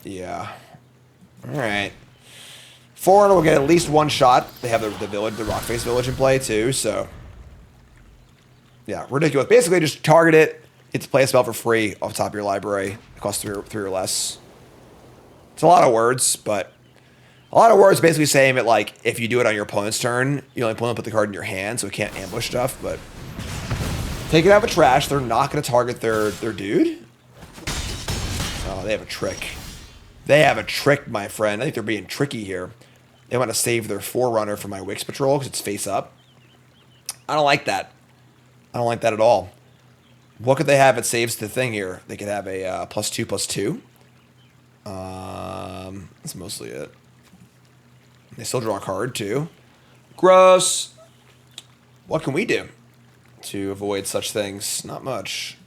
Yeah. Alright. Forward will get at least 1 shot. They have the village, the Rock Face Village in play too, so. Yeah, ridiculous. Basically just target it. Get to play a spell for free off the top of your library. It costs 3 or less. It's a lot of words, but a lot of words basically saying that like if you do it on your opponent's turn, you only put the card in your hand, so it can't ambush stuff, but take it out of the trash. They're not gonna target their dude. Oh, they have a trick. They have a trick, my friend. I think they're being tricky here. They want to save their Forerunner for my Wix Patrol because it's face up. I don't like that. I don't like that at all. What could they have that saves the thing here? They could have a +2/+2. That's mostly it. They still draw a card too. Gross. What can we do? to avoid such things? Not much.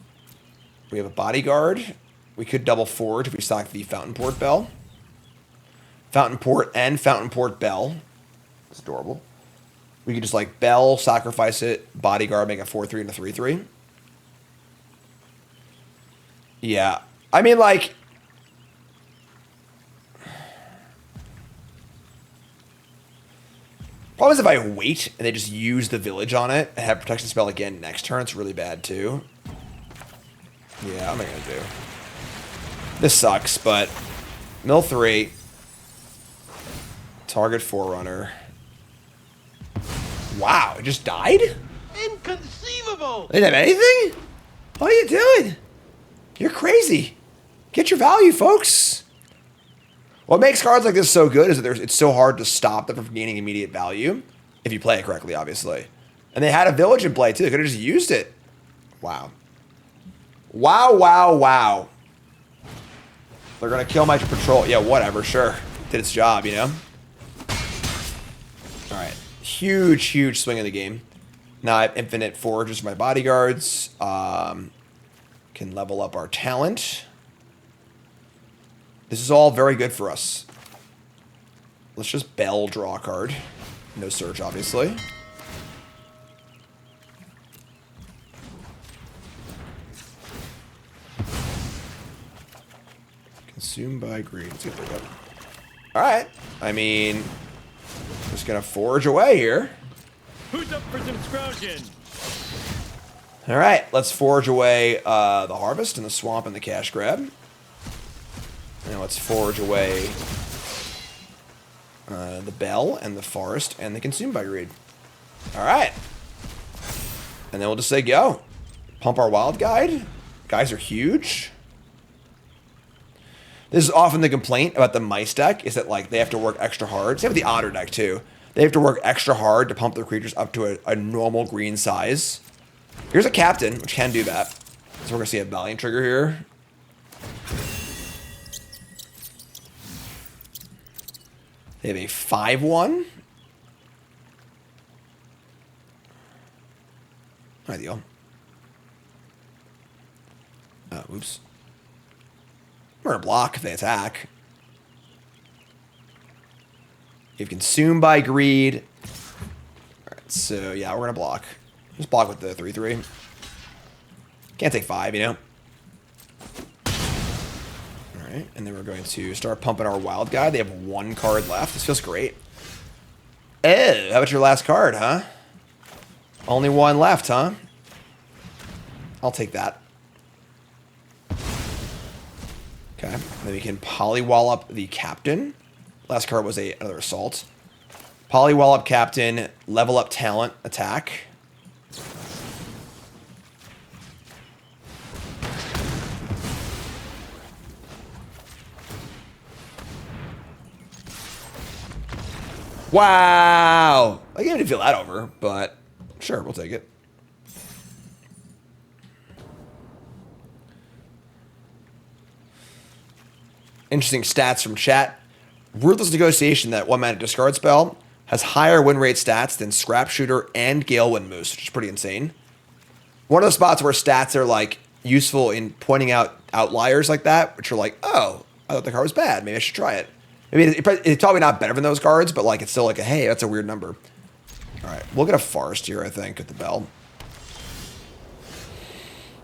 We have a bodyguard. We could double forge if we stock the Fountain Port Bell. Fountain Port and Fountain Port Bell. It's adorable. We could just like Bell, sacrifice it, bodyguard, make a 4/3 and a 3/3. Yeah. I mean, like... Problem is if I wait and they just use the village on it and have protection spell again next turn, it's really bad too. Yeah, what am I gonna do? This sucks, but mill 3. Target Forerunner. Wow, it just died?
Inconceivable!
They didn't have anything? What are you doing? You're crazy. Get your value, folks. What makes cards like this so good is that it's so hard to stop them from gaining immediate value if you play it correctly, obviously. And they had a village in play, too. They could have just used it. Wow. Wow, wow, wow. They're going to kill my patrol. Yeah, whatever, sure. Did its job, you know? All right. Huge, huge swing in the game. Now I have infinite forges for my bodyguards. Can level up our talent. This is all very good for us. Let's just Bell draw a card. No search, obviously. Consumed by greed. Let's get that up. Alright. I mean, just gonna forge away here.
Who's up for some scrounging?
Alright, let's forge away the harvest and the swamp and the cash grab. Now let's forge away the bell and the forest and the consumed by greed. Alright. And then we'll just say go. Pump our wild guide. Guys are huge. This is often the complaint about the mice deck, is that like they have to work extra hard. Same with the otter deck too. They have to work extra hard to pump their creatures up to a normal green size. Here's a captain, which can do that. So we're gonna see a Valiant trigger here. They have a 5/1. Ideal. Oops. We're gonna block if they attack. You've consumed by greed. Alright, so yeah, we're gonna block. Just block with the 3/3. Can't take 5, you know? Alright, and then we're going to start pumping our wild guy. They have 1 card left. This feels great. Oh, how about your last card, huh? Only 1 left, huh? I'll take that. Okay, then we can Polywallop the captain. Last card was another assault. Polywallop captain, level up talent, attack. Wow! I can't even feel that over, but sure, we'll take it. Interesting stats from chat. Ruthless Negotiation, that 1-mana discard spell, has higher win rate stats than Scrap Shooter and Galewind Moose, which is pretty insane. One of the spots where stats are like useful in pointing out outliers like that, which are like, oh, I thought the card was bad. Maybe I should try it. I mean, it's probably not better than those cards, but like it's still like a, hey, that's a weird number. All right, we'll get a forest here, I think, at the bell.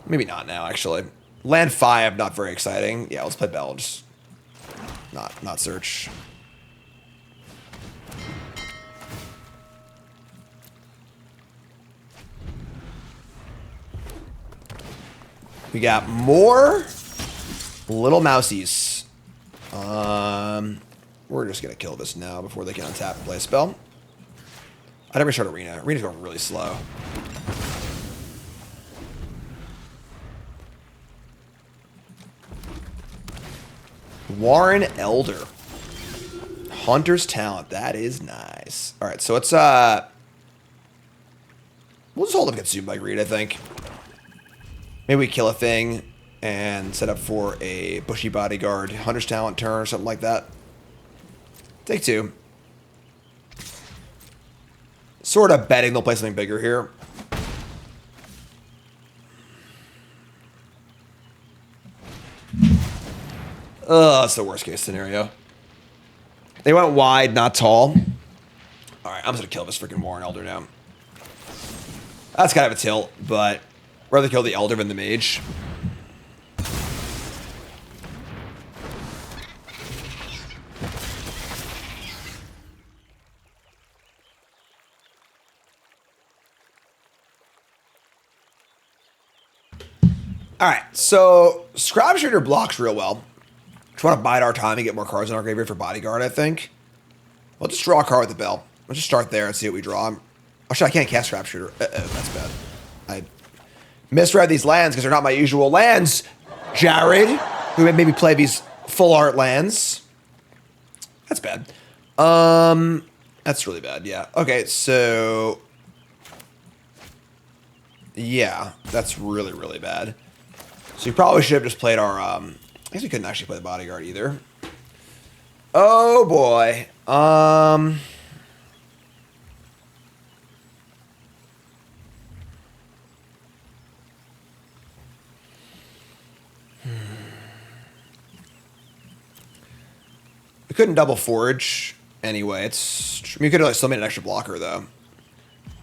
Maybe not now, actually. Land 5, not very exciting. Yeah, let's play bell. Just not search. We got more little mousies. We're just gonna kill this now before they can untap and play a spell. I never showed Arena. Arena's going really slow. Warren Elder. Hunter's Talent. That is nice. Alright, so it's we'll just hold up Consumed by Greed, I think. Maybe we kill a thing and set up for a Bushy Bodyguard Hunter's Talent turn or something like that. Take 2. Sort of betting they'll play something bigger here. Ugh, that's the worst case scenario. They went wide, not tall. All right, I'm just gonna kill this freaking Warren Elder now. That's kind of a tilt, but rather kill the Elder than the Mage. All right, so Scribe Shooter blocks real well. Just want to bide our time and get more cards in our graveyard for Bodyguard, I think. We'll just draw a card with the bell. Let's just start there and see what we draw. Oh shit, I can't cast Scribe Shooter. That's bad. I misread these lands because they're not my usual lands, Jared, who would maybe play these full art lands. That's bad. That's really bad, yeah. Okay, so... yeah, that's really, really bad. So you probably should have just played our, I guess we couldn't actually play the Bodyguard either. Oh boy. We couldn't double forge anyway. It's, I mean, we could have still made an extra blocker though.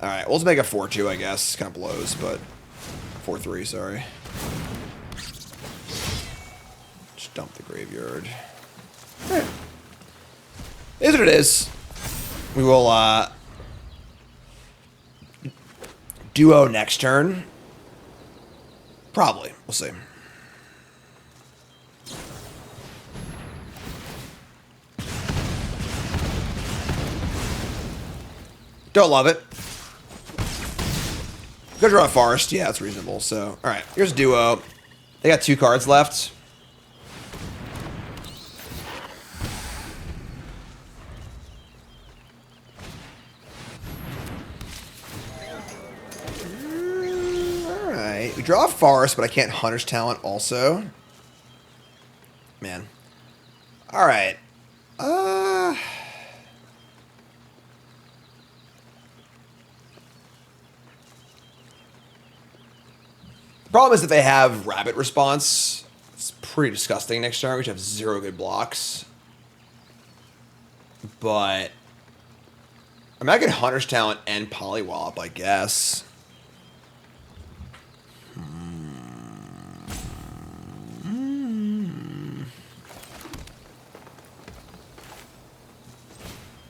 All right, we'll just make a 4-2, I guess. Kind of blows, but 4-3, sorry. Just dump the graveyard. All right. It is what it is. We will duo next turn. Probably. We'll see. Don't love it. Go draw a forest. Yeah, that's reasonable. So, all right. Here's duo. They got 2 cards left. All right. We draw a forest, but I can't Hunter's Talent also. Man. All right. Problem is that they have Rabbit Response. It's pretty disgusting next turn. We should have 0 good blocks. But I mean, I could Hunter's Talent and Polywallop, I guess.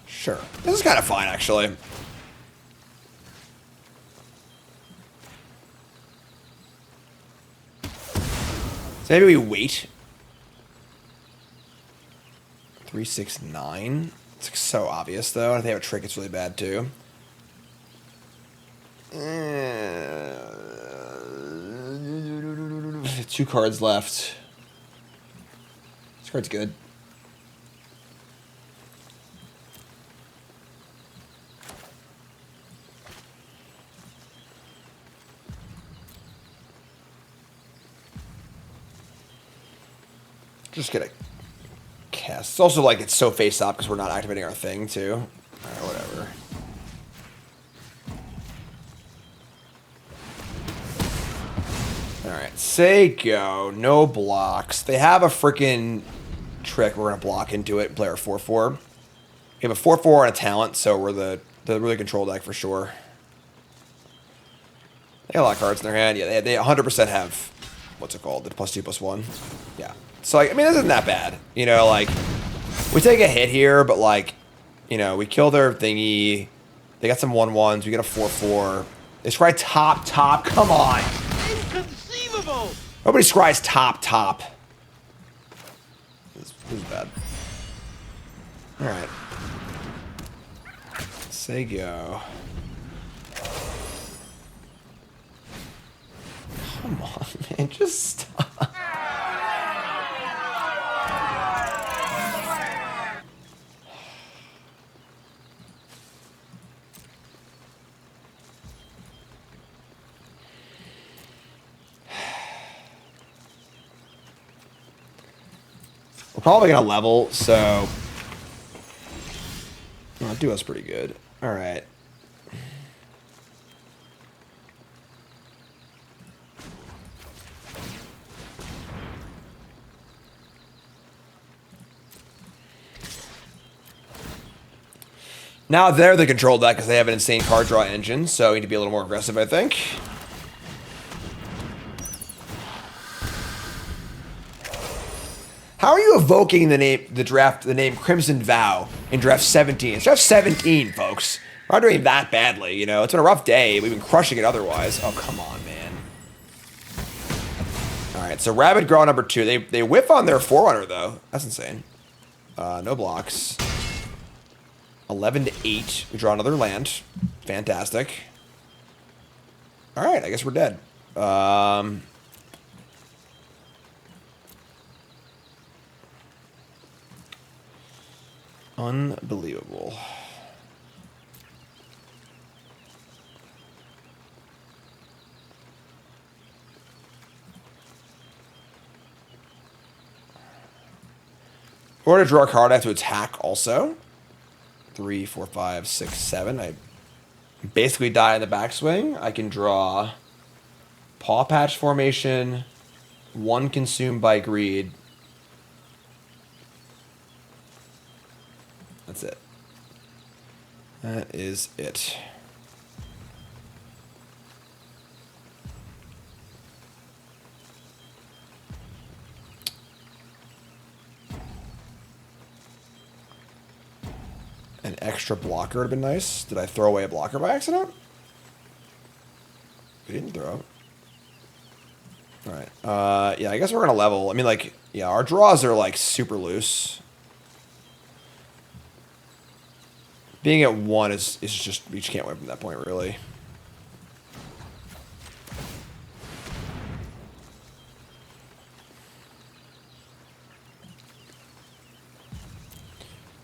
Sure. This is kind of fine, actually. So maybe we wait. 3, 6, 9. It's like so obvious, though. If they have a trick, it's really bad, too. 2 cards left. This card's good. Just gonna cast. It's also like it's so face up because we're not activating our thing too. Alright, whatever. Alright, say go. No blocks. They have a freaking trick. We're gonna block into it and play our 4-4. We have a 4-4 and a talent, so we're the really control deck for sure. They got a lot of cards in their hand. Yeah, they 100% have what's it called? The +2/+1. Yeah. So, like, I mean, this isn't that bad. You know, like, we take a hit here, but, like, you know, we kill their thingy. They got some 1/1s. We get a 4/4. They scry top. Come on.
Inconceivable!
Nobody scries top. This is bad. All right. Say go. Come on, man. Just stop. We're probably gonna level, so duo's pretty good. All right. Now they're the control deck because they have an insane card draw engine, so we need to be a little more aggressive, I think. How are you evoking the name Crimson Vow in draft 17? It's draft 17, folks. We're not doing that badly, you know. It's been a rough day. We've been crushing it otherwise. Oh, come on, man. All right, so Rabid Girl number 2. They whiff on their Forerunner, though. That's insane. No blocks. 11 to 8. We draw another land. Fantastic. All right, I guess we're dead. Unbelievable. Or to draw a card, I have to attack also. 3, 4, 5, 6, 7. I basically die in the backswing. I can draw Paw Patch Formation, 1 Consumed by Greed. That's it. That is it. An extra blocker would have been nice. Did I throw away a blocker by accident? We didn't throw. Alright. Yeah, I guess we're going to level. I mean, like, yeah, our draws are, like, super loose. Being at 1 is just, we just can't win from that point, really.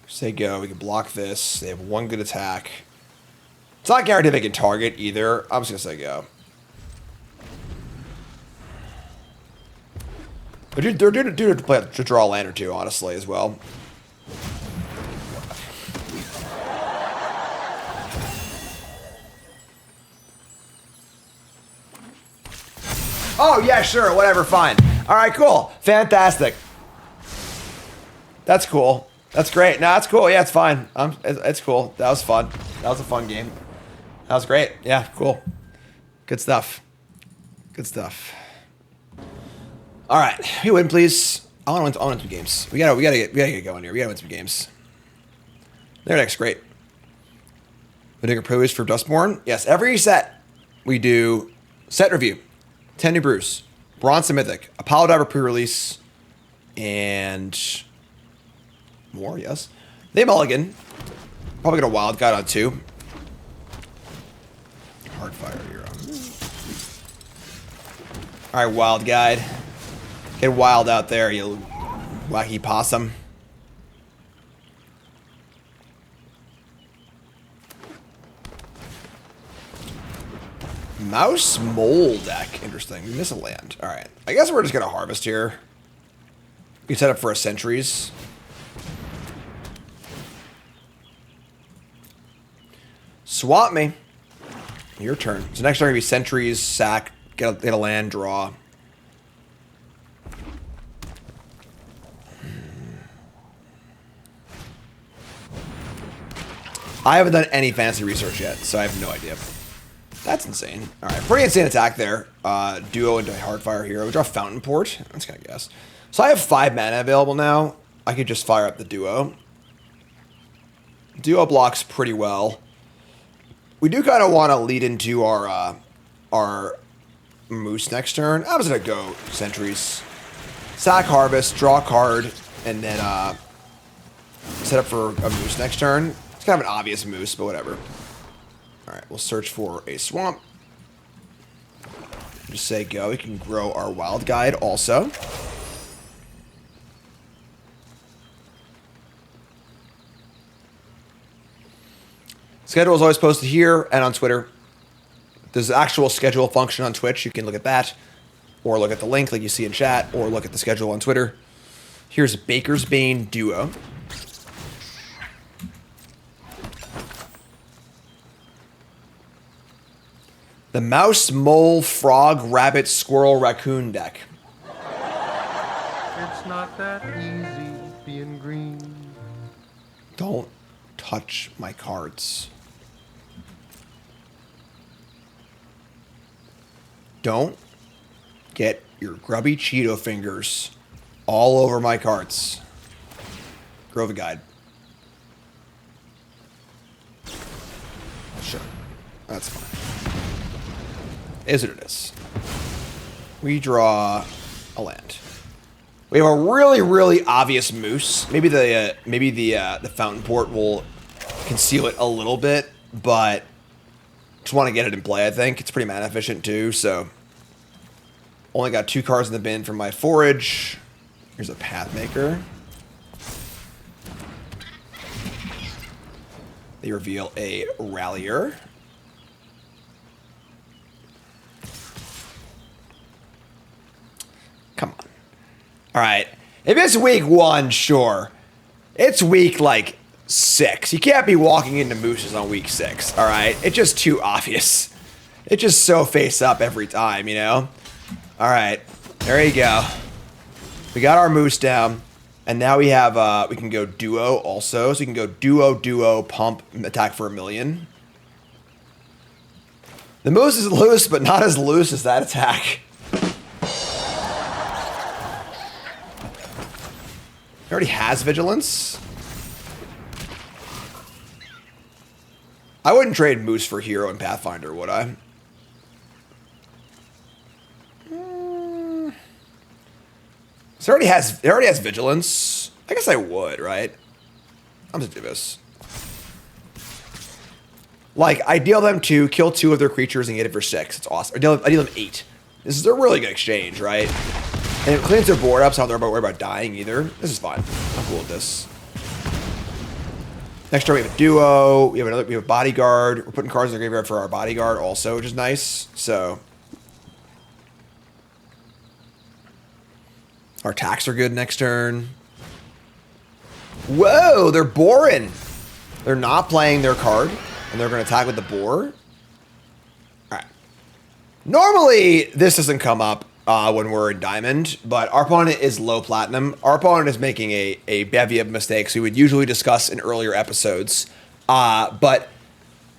Say go. We can block this. They have 1 good attack. It's not guaranteed they can target either. I'm just going to say go. They're due to draw a land or 2, honestly, as well. Oh, yeah, sure. Whatever. Fine. All right, cool. Fantastic. That's cool. That's great. No, that's cool. Yeah, it's fine. It's cool. That was fun. That was a fun game. That was great. Yeah, cool. Good stuff. Good stuff. All right, we win, please. I want to win some games. We gotta get going here. We gotta win some games. Their deck's great. We take a privilege for Dustborn. Yes, every set we do set review, 10 new brews, Bronze and Mythic, Apollo Diver pre-release, and more. Yes, they mulligan. Probably get a wild guide on 2. Hardfire hero. All right, wild guide. Get wild out there, you wacky possum. Mouse mole deck. Interesting. We miss a land. All right. I guess we're just going to harvest here. We set up for a sentries. Swap me. Your turn. So next turn going to be sentries, sack, get a land, draw. I haven't done any fantasy research yet, so I have no idea. That's insane. All right, pretty insane attack there. Duo into Hardfire Hero. We draw Fountain Port. That's kind of guess. So I have 5 mana available now. I could just fire up the Duo. Duo blocks pretty well. We do kind of want to lead into our Moose next turn. I was gonna go Sentries, sack Harvest, draw a card, and then set up for a Moose next turn. It's kind of an obvious Moose, but whatever. All right, we'll search for a Swamp. Just say go. We can grow our Wild Guide also. Schedule is always posted here and on Twitter. There's an actual schedule function on Twitch. You can look at that, or look at the link like you see in chat, or look at the schedule on Twitter. Here's Baker's Bane Duo. The Mouse, Mole, Frog, Rabbit, Squirrel, Raccoon deck.
It's not that easy being green.
Don't touch my cards. Don't get your grubby Cheeto fingers all over my cards. Grove Guide. Sure. That's fine. Is what it is. We draw a land. We have a really, really obvious moose. Maybe the fountain port will conceal it a little bit, but just want to get it in play. I think it's pretty mana efficient too. So only got 2 cards in the bin for my forage. Here's a Pathmaker. They reveal a Rallier. Come on. All right. If it's week 1, sure. It's week, like, 6. You can't be walking into mooses on week 6, all right? It's just too obvious. It's just so face up every time, you know? All right. There you go. We got our moose down. And now we have, we can go duo also. So we can go duo, pump, attack for 1 million. The moose is loose, but not as loose as that attack. He already has vigilance. I wouldn't trade moose for hero and Pathfinder, would I? So it already has vigilance. I guess I would, right? I'm just do this. Like, I deal them 2, kill 2 of their creatures and get it for 6. It's awesome. I deal them 8. This is a really good exchange, right? And it cleans their board up, so I'm not worried about dying either. This is fine. I'm cool with this. Next turn we have a duo. We have a bodyguard. We're putting cards in the graveyard for our bodyguard also, which is nice. So our attacks are good next turn. Whoa, they're boring. They're not playing their card, and they're going to attack with the boar. All right. Normally, this doesn't come up when we're in diamond, but our opponent is low platinum. Our opponent is making a bevy of mistakes we would usually discuss in earlier episodes. But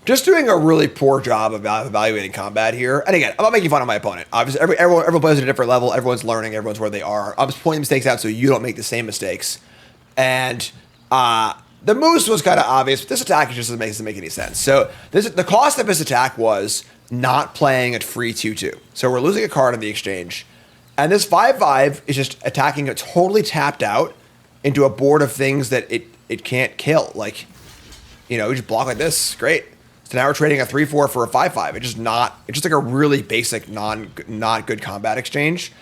just doing a really poor job of evaluating combat here. And again, I'm not making fun of my opponent. Obviously, everyone plays at a different level. Everyone's learning. Everyone's where they are. I'm just pointing mistakes out so you don't make the same mistakes. And the moose was kind of obvious, but this attack just doesn't make any sense. So the cost of this attack was not playing at free 2/2. So we're losing a card in the exchange. And this 5/5 is just attacking a totally tapped out into a board of things that it can't kill. Like, you know, we just block like this. Great. So now we're trading a 3/4 for a 5/5. It's just like a really basic, not good combat exchange.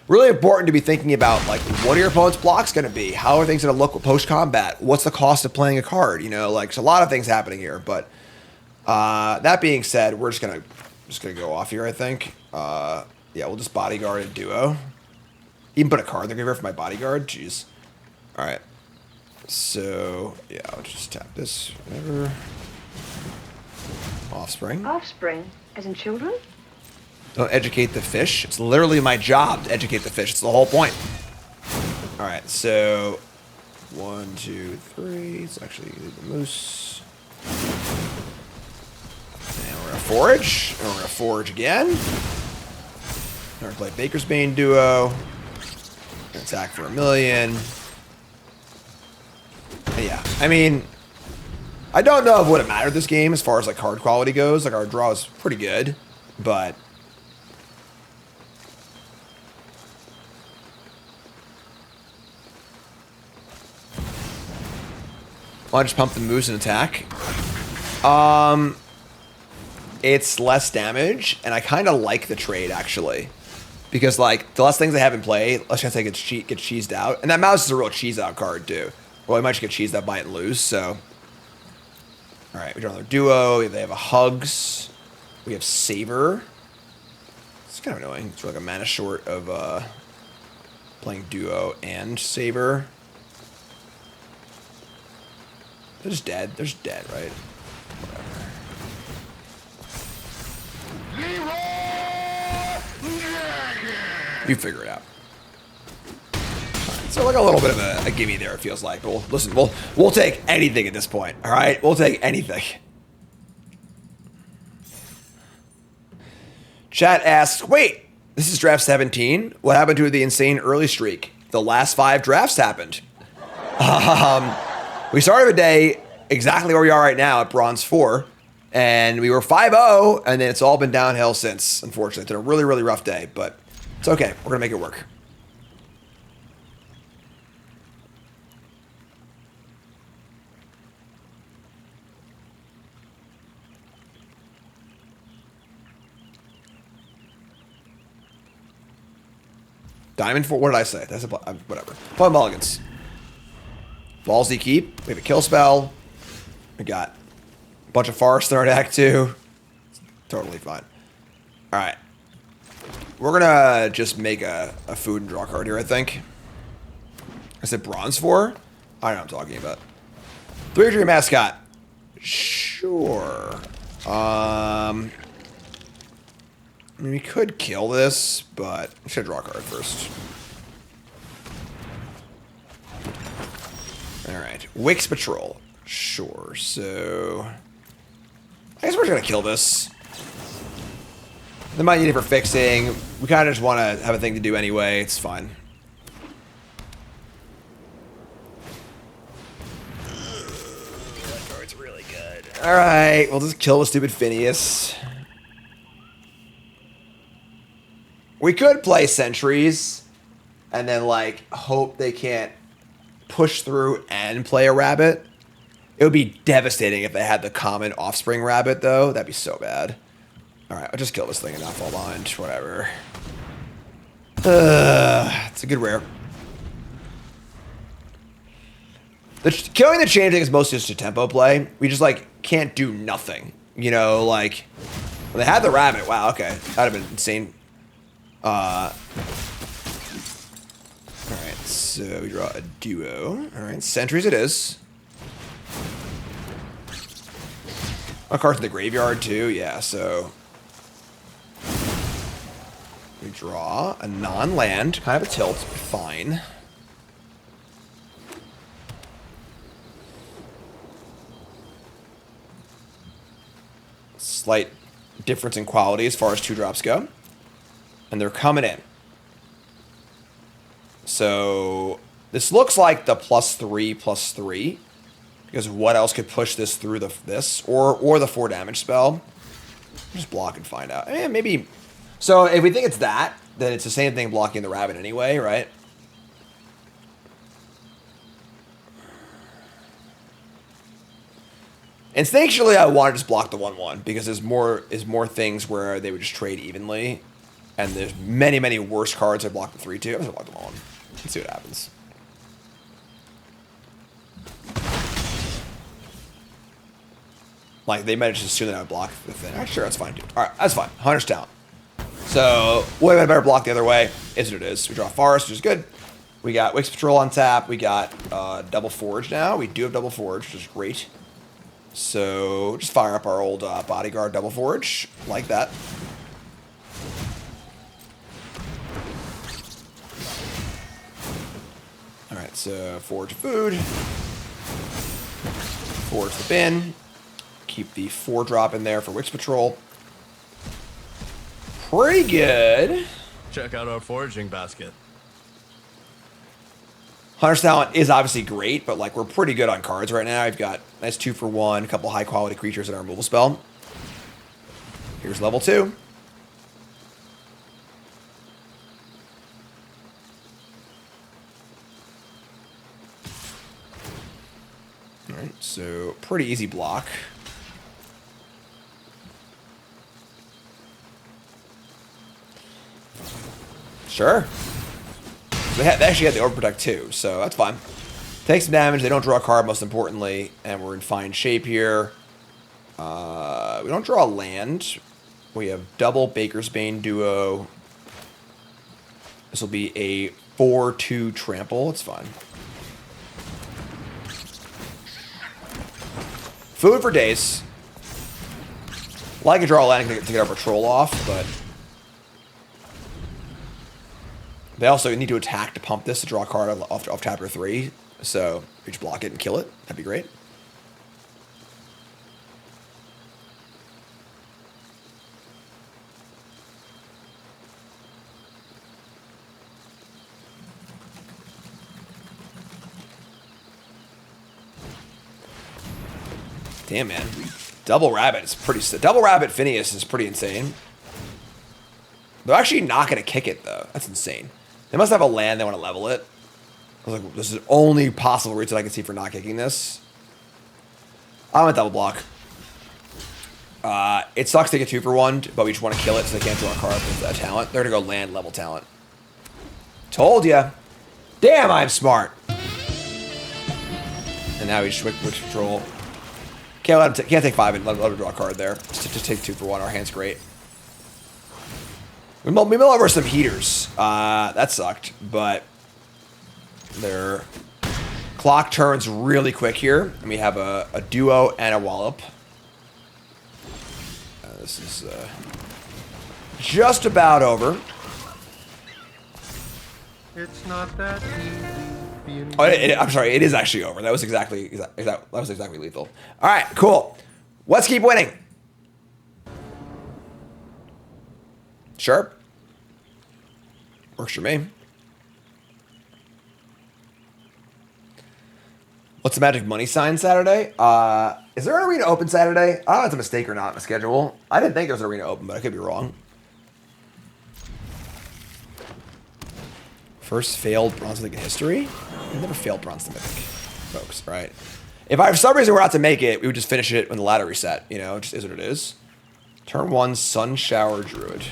Really important to be thinking about, like, what are your opponent's blocks going to be? How are things going to look post-combat? What's the cost of playing a card? You know, like, there's a lot of things happening here. But that being said, we're just gonna go off here, I think. Yeah, we'll just bodyguard and duo. Even put a card in the graveyard for my bodyguard. Jeez. All right. So, yeah, I'll just tap this. Whatever. Offspring.
Offspring? As in children?
Don't educate the fish. It's literally my job to educate the fish. It's the whole point. All right, so 1, 2, 3. It's actually the moose. And we're gonna forage. And we're gonna forage again. We're gonna play Baker's Bane duo. Attack for 1 million. And yeah, I mean, I don't know if it would have mattered this game as far as like card quality goes. Like, our draw is pretty good, but I'll just pump the moose and attack. It's less damage, and I kind of like the trade, actually. Because, like, the less things I have in play, less chance I get cheesed out. And that mouse is a real cheese out card, too. Well, I might just get cheesed out by it and lose, so. Alright, we draw another duo. They have a Hugs. We have Saber. It's kind of annoying. It's like a mana short of playing duo and Saber. They're just dead. They're just dead, right? Whatever. You figure it out. Alright, So like a little bit of a gimme there, it feels like. But listen, we'll take anything at this point. All right, we'll take anything. Chat asks, wait, this is draft 17? What happened to the insane early streak? The last 5 drafts happened. We started a day exactly where we are right now at Bronze 4, and we were 5-0, and then it's all been downhill since, unfortunately. It's been a really, really rough day, but it's okay. We're going to make it work. Diamond 4, what did I say? That's a, whatever. Play mulligans. Ballsy keep. We have a kill spell. We got a bunch of forest in our deck too. Totally fine. Alright. We're gonna just make a food and draw card here, I think. I said bronze 4? I don't know what I'm talking about. 3-3 mascot. Sure. I mean, we could kill this, but we should draw a card first. Alright. Wix Patrol. Sure, so I guess we're just gonna kill this. They might need it for fixing. We kind of just want to have a thing to do anyway. It's fine. That card's really good. Alright, we'll just kill the stupid Phineas. We could play sentries and then, like, hope they can't push through and play a rabbit. It would be devastating if they had the common offspring rabbit, though. That'd be so bad. Alright, I'll just kill this thing and not fall behind. Whatever. It's a good rare. Killing the changeling is mostly just a tempo play. We just, like, can't do nothing. You know, like, when they had the rabbit. Wow, okay. That'd have been insane. Alright, so we draw a duo. Alright, sentries it is. A card in the graveyard too, yeah, so we draw a non-land, kind of a tilt, fine. Slight difference in quality as far as 2-drops go. And they're coming in. So this looks like the +3/+3. Because what else could push this through this? Or the 4 damage spell? Just block and find out. Maybe. So if we think it's that, then it's the same thing blocking the rabbit anyway, right? Instinctually, I want to just block the 1/1 because there's more things where they would just trade evenly. And there's many, many worse cards that block the 3/2. I'm just gonna block them all. Let's see what happens. Like, they might just assume that I would block the thing. Sure, that's fine, dude. Alright, that's fine. Hunter's talent. So, we better block the other way. Is what it is. We draw Forest, which is good. We got Wix Patrol on tap. We got Double Forge now. We do have Double Forge, which is great. So, just fire up our old Bodyguard Double Forge. Like that. Alright, so forge food. Forge the bin. Keep the 4-drop in there for Wix Patrol. Pretty good.
Check out our foraging basket.
Hunter's Talent is obviously great, but like we're pretty good on cards right now. I've got nice 2-for-1, a couple high quality creatures in our removal spell. Here's level 2. Alright, so pretty easy block. Sure. They actually had the Overprotect too, so that's fine. Take some damage, they don't draw a card most importantly, and we're in fine shape here. We don't draw a land. We have double Baker's Bane duo. This will be a 4/2 trample, it's fine. Food for days. Like a draw a land to get our patrol off, but They also need to attack to pump this to draw a card off tap or 3. So we just block it and kill it. That'd be great. Damn, man. Double Rabbit is pretty... Double Rabbit Phineas is pretty insane. They're actually not going to kick it, though. That's insane. They must have a land they want to level it. I was like, this is the only possible reason I can see for not kicking this. I'm going to double block. It sucks to get 2 for 1, but we just want to kill it so they can't draw a card with that talent. They're going to go land level talent. Told ya. Damn, I'm smart. And now we just switch control. Can't let him can't take 5 and let him draw a card there. Just take 2 for 1. Our hand's great. We mill over some heaters. That sucked, but their clock turns really quick here. And we have a duo and a wallop. This is just about over.
It's not that easy.
Oh, I'm sorry. It is actually over. That was exactly lethal. All right, cool. Let's keep winning. Sure. Works for me. What's the Magic Money sign Saturday? Is there an arena open Saturday? I don't know if it's a mistake or not in the schedule. I didn't think there was an arena open, but I could be wrong. First failed Bronze Mythic in history? We've never failed Bronze Mythic, folks, right? If for some reason we're not to make it, we would just finish it when the ladder reset. You know, it just is what it is. Turn 1, Sun Shower Druid.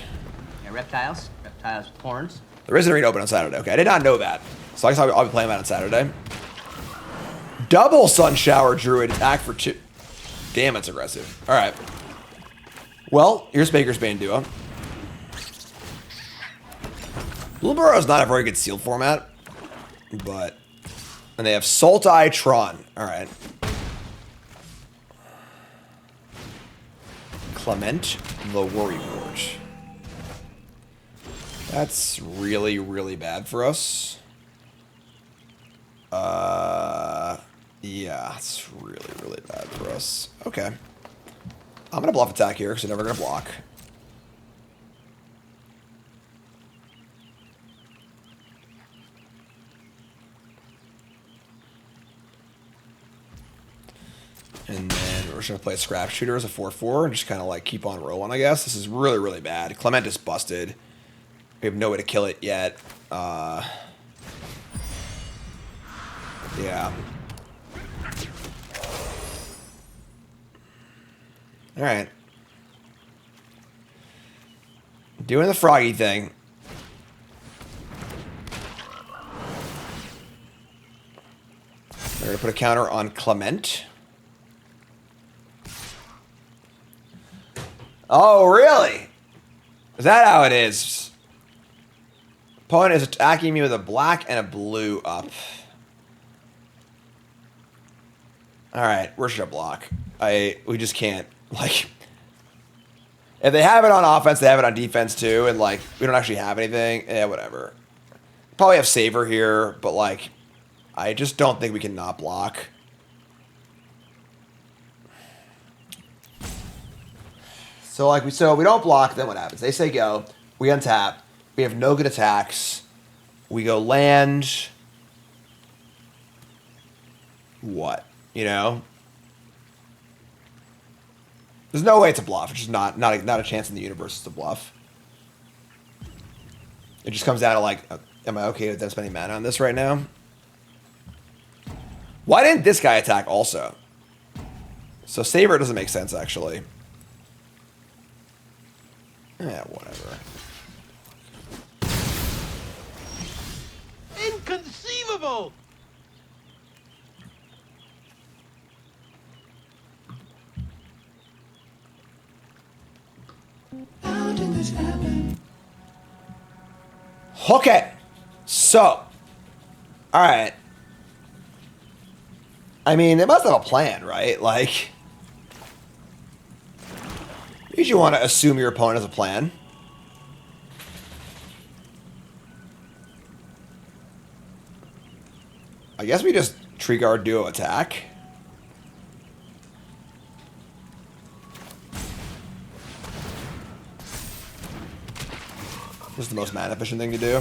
Yeah, reptiles with horns.
There is an arena open on Saturday. Okay, I did not know that. So I guess I'll be playing that on Saturday. Double Sun Shower Druid, attack for 2. Damn, that's aggressive. All right. Well, here's Baker's Bane Duo. Bloomburrow is not a very good sealed format, but... And they have Sultai Tron. All right. Clement the Worry Wart. That's really, really bad for us. Yeah, it's really, really bad for us. Okay. I'm going to bluff attack here because they're never going to block. And then we're just going to play a Scrap Shooter as a 4-4 and just kind of like keep on rolling, I guess. This is really, really bad. Clement is busted. We have no way to kill it yet. Yeah. All right. Doing the froggy thing. We're going to put a counter on Clement. Oh, really? Is that how it is? Opponent is attacking me with a black and a blue up. All right, where should I block? We just can't, like... If they have it on offense, they have it on defense too, and, like, we don't actually have anything. Yeah, whatever. Probably have Saver here, but, like, I just don't think we can not block. So, like, we don't block, then what happens? They say go, we untap, we have no good attacks, we go land... What? You know? There's no way it's a bluff. It's just not a chance in the universe it's a bluff. It just comes down to, like, am I okay with them spending mana on this right now? Why didn't this guy attack also? So Saber doesn't make sense, actually. Yeah, whatever.
Inconceivable!
How did this happen?
Okay. So. Alright. I mean, they must have a plan, right? Like... You want to assume your opponent has a plan. I guess we just tree guard duo attack. This is the most mana efficient thing to do.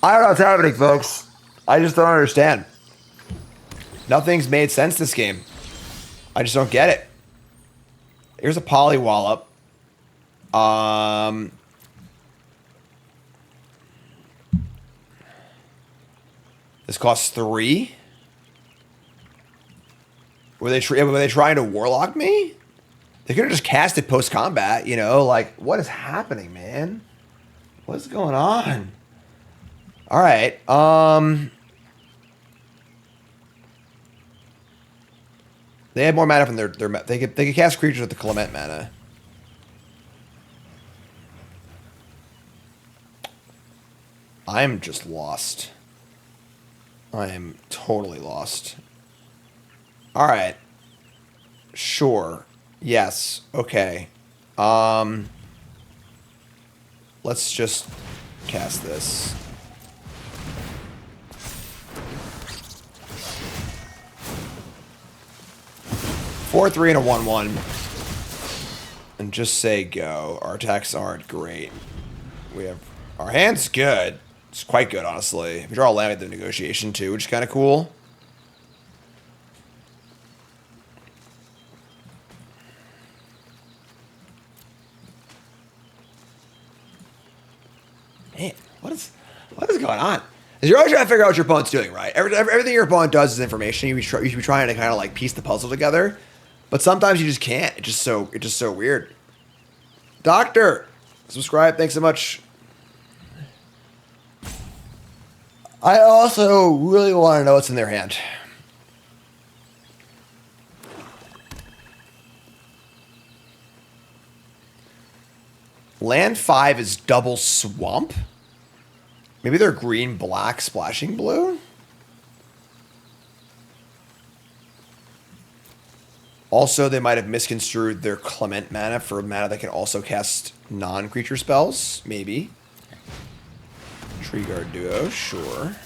I don't know what's happening, folks. I just don't understand. Nothing's made sense this game. I just don't get it. Here's a Polywallop. This costs 3. Were they trying to Warlock me? They could have just cast it post combat, you know? Like, what is happening, man? What's going on? All right. They had more mana from their they could cast creatures with the Clement mana. I'm just lost. I am totally lost. All right. Sure. Yes. Okay. Let's just cast this. Four, 3, and a 1/1, and just say go. Our attacks aren't great. We have our hand's good. It's quite good, honestly. We draw a land with the negotiation too, which is kind of cool. Man, what is going on? Is you're always trying to figure out what your opponent's doing, right? Everything your opponent does is information. You should be trying to kind of like piece the puzzle together. But sometimes you just can't. It's just so weird. Doctor, subscribe. Thanks so much. I also really want to know what's in their hand. Land 5 is double swamp. Maybe they're green, black, splashing blue. Also, they might have misconstrued their Clement mana for mana that can also cast non-creature spells. Maybe. Tree Guard Duo, sure.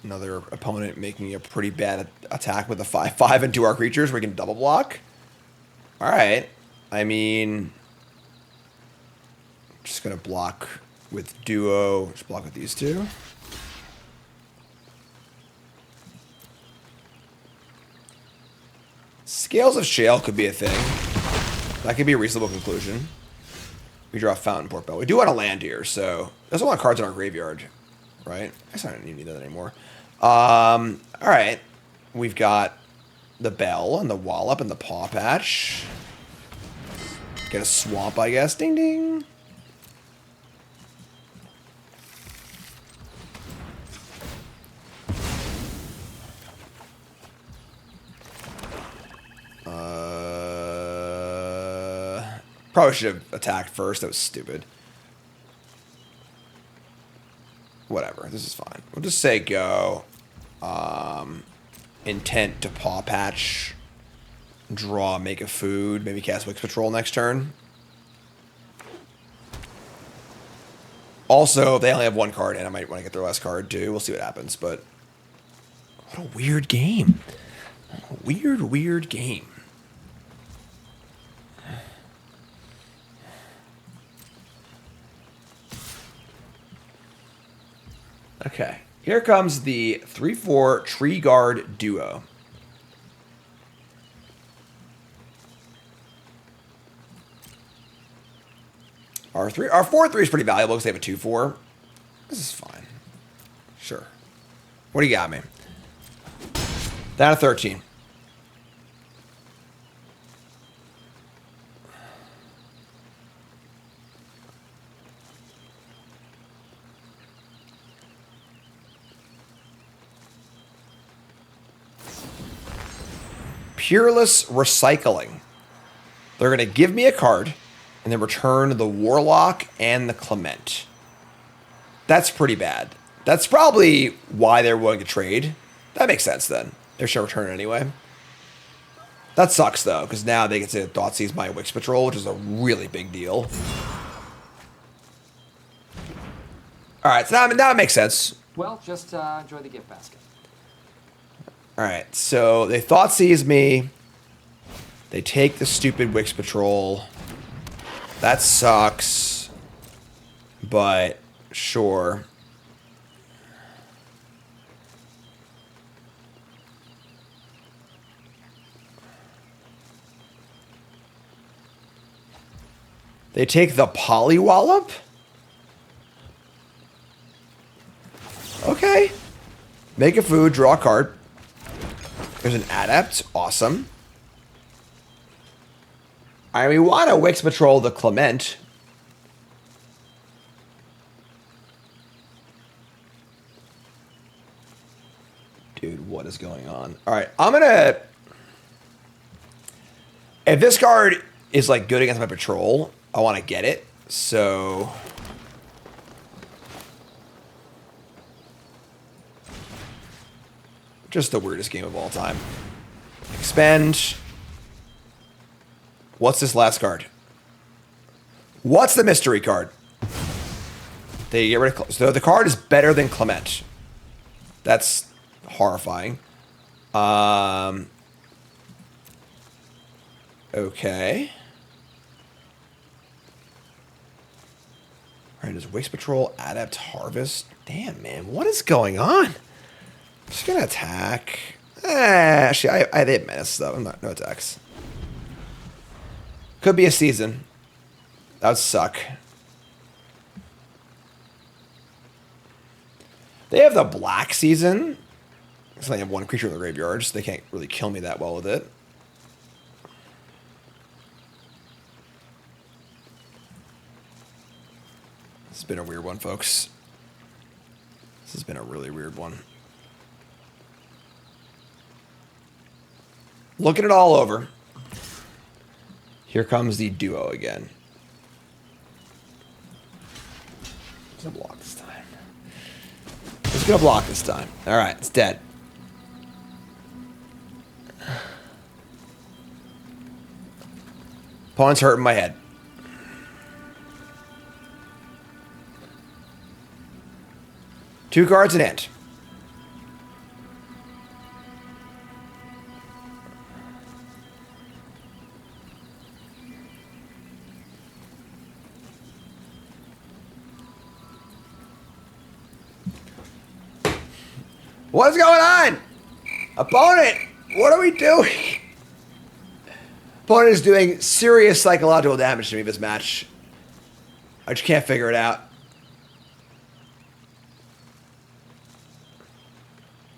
Another opponent making a pretty bad attack with a 5/5 into our creatures. We can double block. All right. I mean, just going to block with Duo. Just block with these two. Scales of Shale could be a thing. That could be a reasonable conclusion. We draw a Fountain Port Bell. We do want to land here, so there's a lot of cards in our graveyard, right? I guess I don't even need that anymore. All right. We've got the Bell and the Wallop and the Paw Patch. Get a Swamp, I guess. Ding, ding. Probably should have attacked first. That was stupid. Whatever. This is fine. We'll just say go. Intent to Paw Patch. Draw, make a food. Maybe cast Wix Patrol next turn. Also, if they only have one card in, I might want to get their last card too. We'll see what happens. But what a weird game. Weird game. Okay, here comes the 3/4 Tree Guard Duo. Our 4/3 is pretty valuable because they have a 2/4. This is fine. Sure. What do you got me? Down to 13. Peerless Recycling. They're going to give me a card and then return the Warlock and the Clement. That's pretty bad. That's probably why they're willing to trade. That makes sense then. They should return it anyway. That sucks though, because now they get to Thoughtseize my Wix Patrol, which is a really big deal. Alright, so now it makes sense.
Well, just enjoy the gift basket.
Alright, so they Thoughtseize me. They take the stupid Wix Patrol. That sucks. But, sure. They take the Polywallop? Okay. Make a food, draw a card. There's an Adept. Awesome. Alright, we want to Wix Patrol the Clement. Dude, what is going on? Alright, I'm gonna... If this card is like good against my patrol, I want to get it. So... Just the weirdest game of all time. Expend. What's this last card? What's the mystery card? They get rid of... So the card is better than Clement. That's horrifying. Okay. Alright, does Wix Patrol Adept Harvest? Damn, man. What is going on? Just gonna attack. Actually, I did menace though. I'm not, no attacks. Could be a season. That would suck. They have the black season. So they have one creature in the graveyard, so they can't really kill me that well with it. This has been a weird one, folks. This has been a really weird one. Looking it all over. Here comes the duo again. It's gonna block this time. It's gonna block this time. Alright, it's dead. Pawn's hurting my head. Two cards in hand. What's going on? Opponent, what are we doing? Opponent is doing serious psychological damage to me this match. I just can't figure it out.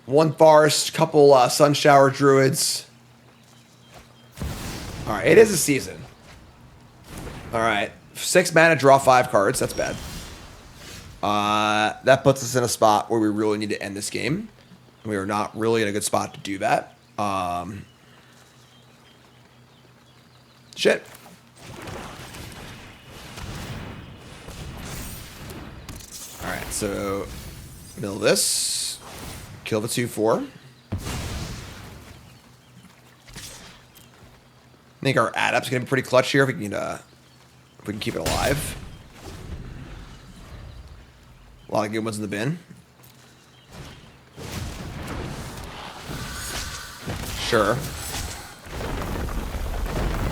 One forest, couple sun shower druids. Alright, it is a season. Alright, 6 mana, draw 5 cards. That's bad. That puts us in a spot where we really need to end this game. We are not really in a good spot to do that. Shit. Alright, so mill this. Kill the 2/4. I think our Adept's gonna be pretty clutch here if we can keep it alive. A lot of good ones in the bin. Sure.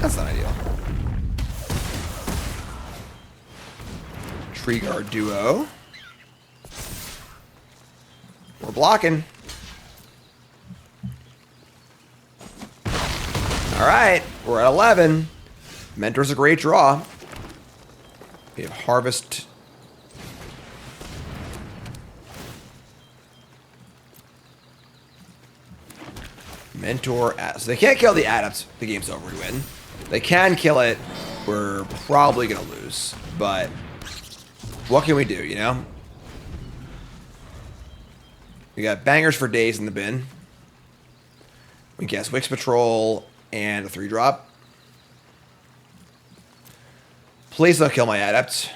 That's not ideal. Tree Guard duo. We're blocking. Alright, we're at 11. Mentor's a great draw. We have Harvest. Mentor. So they can't kill the Adepts. The game's over. We win. They can kill it. We're probably going to lose. But what can we do, you know? We got bangers for days in the bin. We guess Wix Patrol and a 3-drop. Please don't kill my Adept.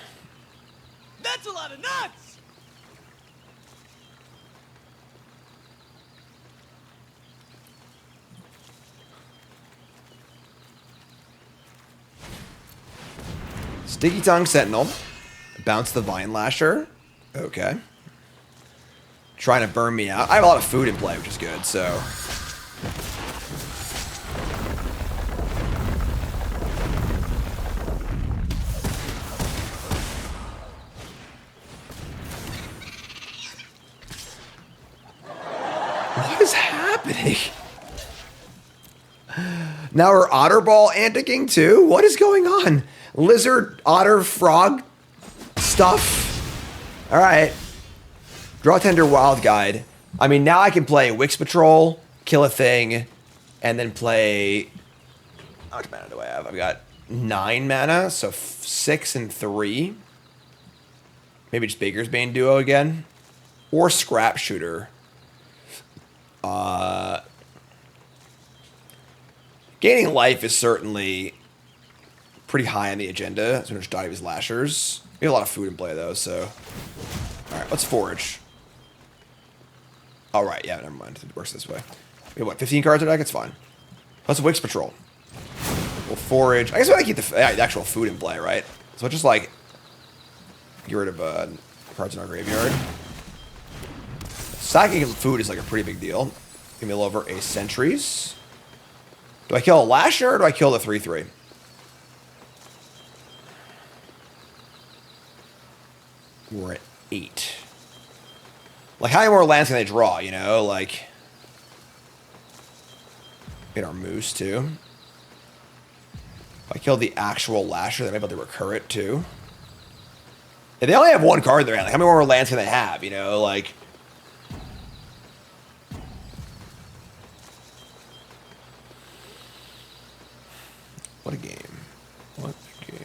That's a lot of nuts!
Sticky Tongue Sentinel. Bounce the Vine Lasher. Okay. Trying to burn me out. I have a lot of food in play, which is good, so. What is happening? Now we're Otter Ball anticing too? What is going on? Lizard, otter, frog stuff. All right. Draw Tender Wild Guide. I mean, now I can play Wix Patrol, kill a thing, and then play... How much mana do I have? I've got 9 mana, so 6 and 3. Maybe just Baker's Bane Duo again. Or Scrap Shooter. Gaining life is certainly pretty high on the agenda. As soon as die of his lashers. We have a lot of food in play though, so. Alright, let's forage. Alright, yeah, never mind. It works this way. We have what, 15 cards in our deck? It's fine. Let's Wix Patrol. We'll forage. I guess we gotta keep the actual food in play, right? So just like get rid of cards in our graveyard. Sacking food is like a pretty big deal. Give me over a Sentries. Do I kill a Lasher or do I kill the 3/3? We're at 8. Like, how many more lands can they draw, you know? Like, get our Moose, too. If I kill the actual Lasher, they might be able to recur it, too. If they only have 1 card in their hand, like, how many more lands can they have, you know? Like... What a game. What a game.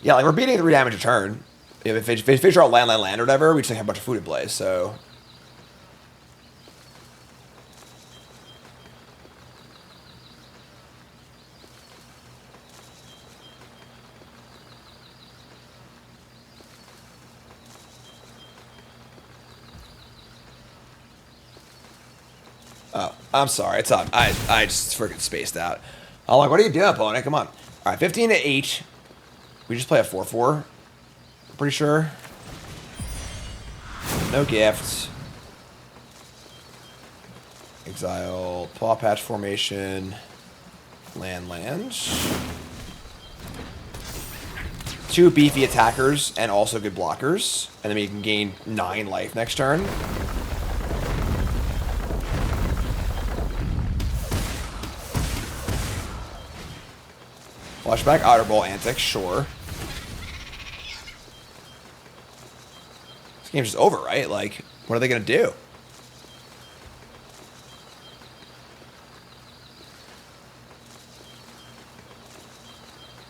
Yeah, like, we're beating 3 damage a turn. If they figure out land or whatever, we just like, have a bunch of food in play, so... Oh, I'm sorry. It's up. I just freaking spaced out. I'm like, what are you doing, opponent? Come on. All right, 15 to 8. We just play a 4/4. Pretty sure. No gifts. Exile. Paw Patch Formation. Lands. 2 beefy attackers and also good blockers. And then we can gain 9 life next turn. Flashback, Outer Ball Antics, sure. This game's just over, right? Like, what are they going to do?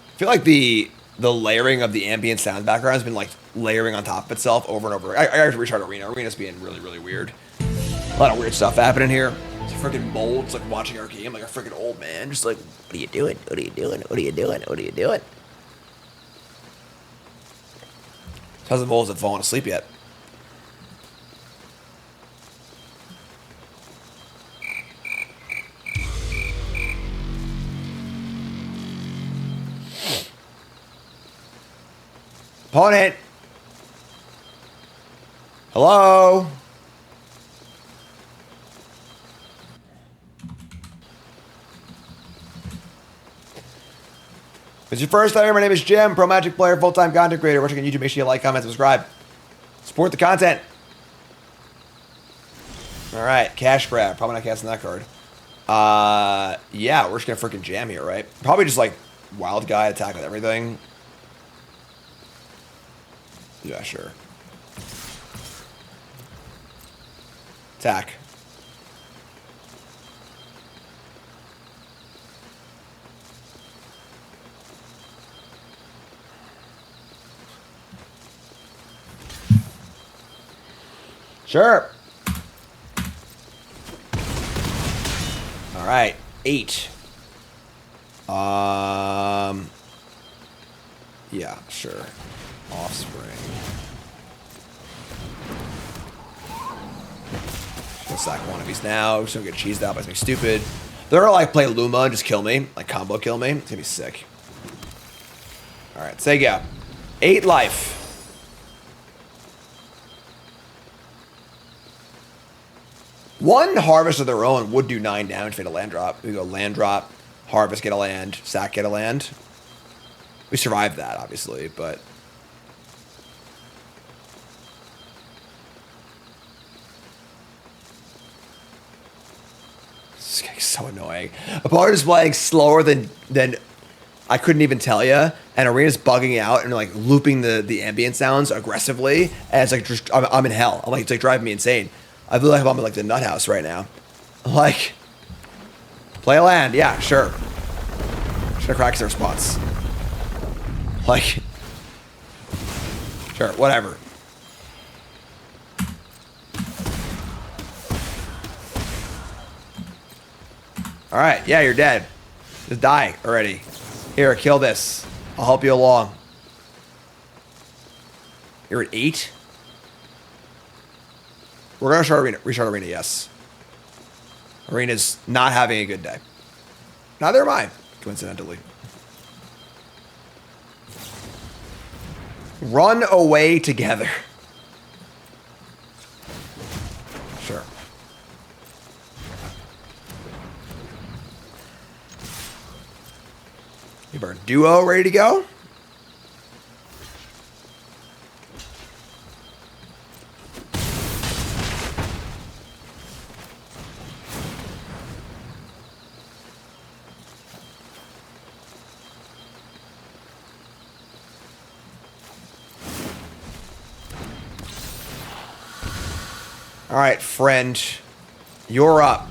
I feel like the layering of the ambient sound background has been, like, layering on top of itself over and over. I gotta restart Arena. Arena's being really, really weird. A lot of weird stuff happening here. Freaking molds like watching our game like a freaking old man, just like, what are you doing? What are you doing? What are you doing? What are you doing? How's the moles have fallen asleep yet? Opponent. Hello. If it's your first time here, my name is Jim, pro Magic player, full-time content creator. Watching on YouTube, make sure you like, comment, subscribe. Support the content. Alright, cash grab. Probably not casting that card. Yeah, we're just gonna freaking jam here, right? Probably just like wild guy attack with everything. Yeah, sure. Attack. Sure. All right, 8. Yeah, sure. Offspring. Just gonna sack one of these now. Just gonna get cheesed out by something stupid. They're gonna like play Luma and just kill me, like combo kill me. It's gonna be sick. All right, say go. 8 life. One harvest of their own would do 9 damage if we had a land drop. We go land drop, harvest, get a land, sack, get a land. We survived that, obviously, but... This guy's so annoying. Opponent is playing slower than I couldn't even tell you, and Arena's bugging out and like looping the ambient sounds aggressively, and it's like just, I'm in hell. I'm like, it's like driving me insane. I feel like I'm in like the nut house right now. Like, play a land, yeah, sure. Should have cracked their spots. Like, sure, whatever. All right, yeah, you're dead. Just die already. Here, kill this. I'll help you along. You're at 8. We're gonna start arena. Restart arena, yes. Arena's not having a good day. Neither am I, coincidentally. Run away together. Sure. You have our duo ready to go? All right, friend, you're up.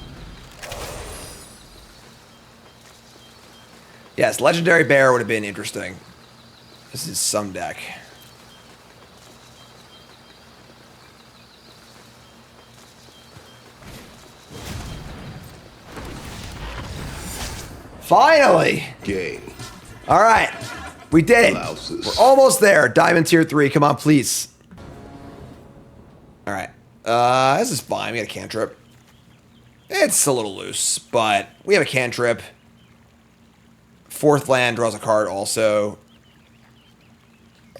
Yes, Legendary Bear would have been interesting. This is some deck. Finally!
Gay.
All right, we did it.
Blouses.
We're almost there. Diamond tier 3, come on, please. All right. This is fine. We got a cantrip. It's a little loose, but we have a cantrip. 4th land draws a card also.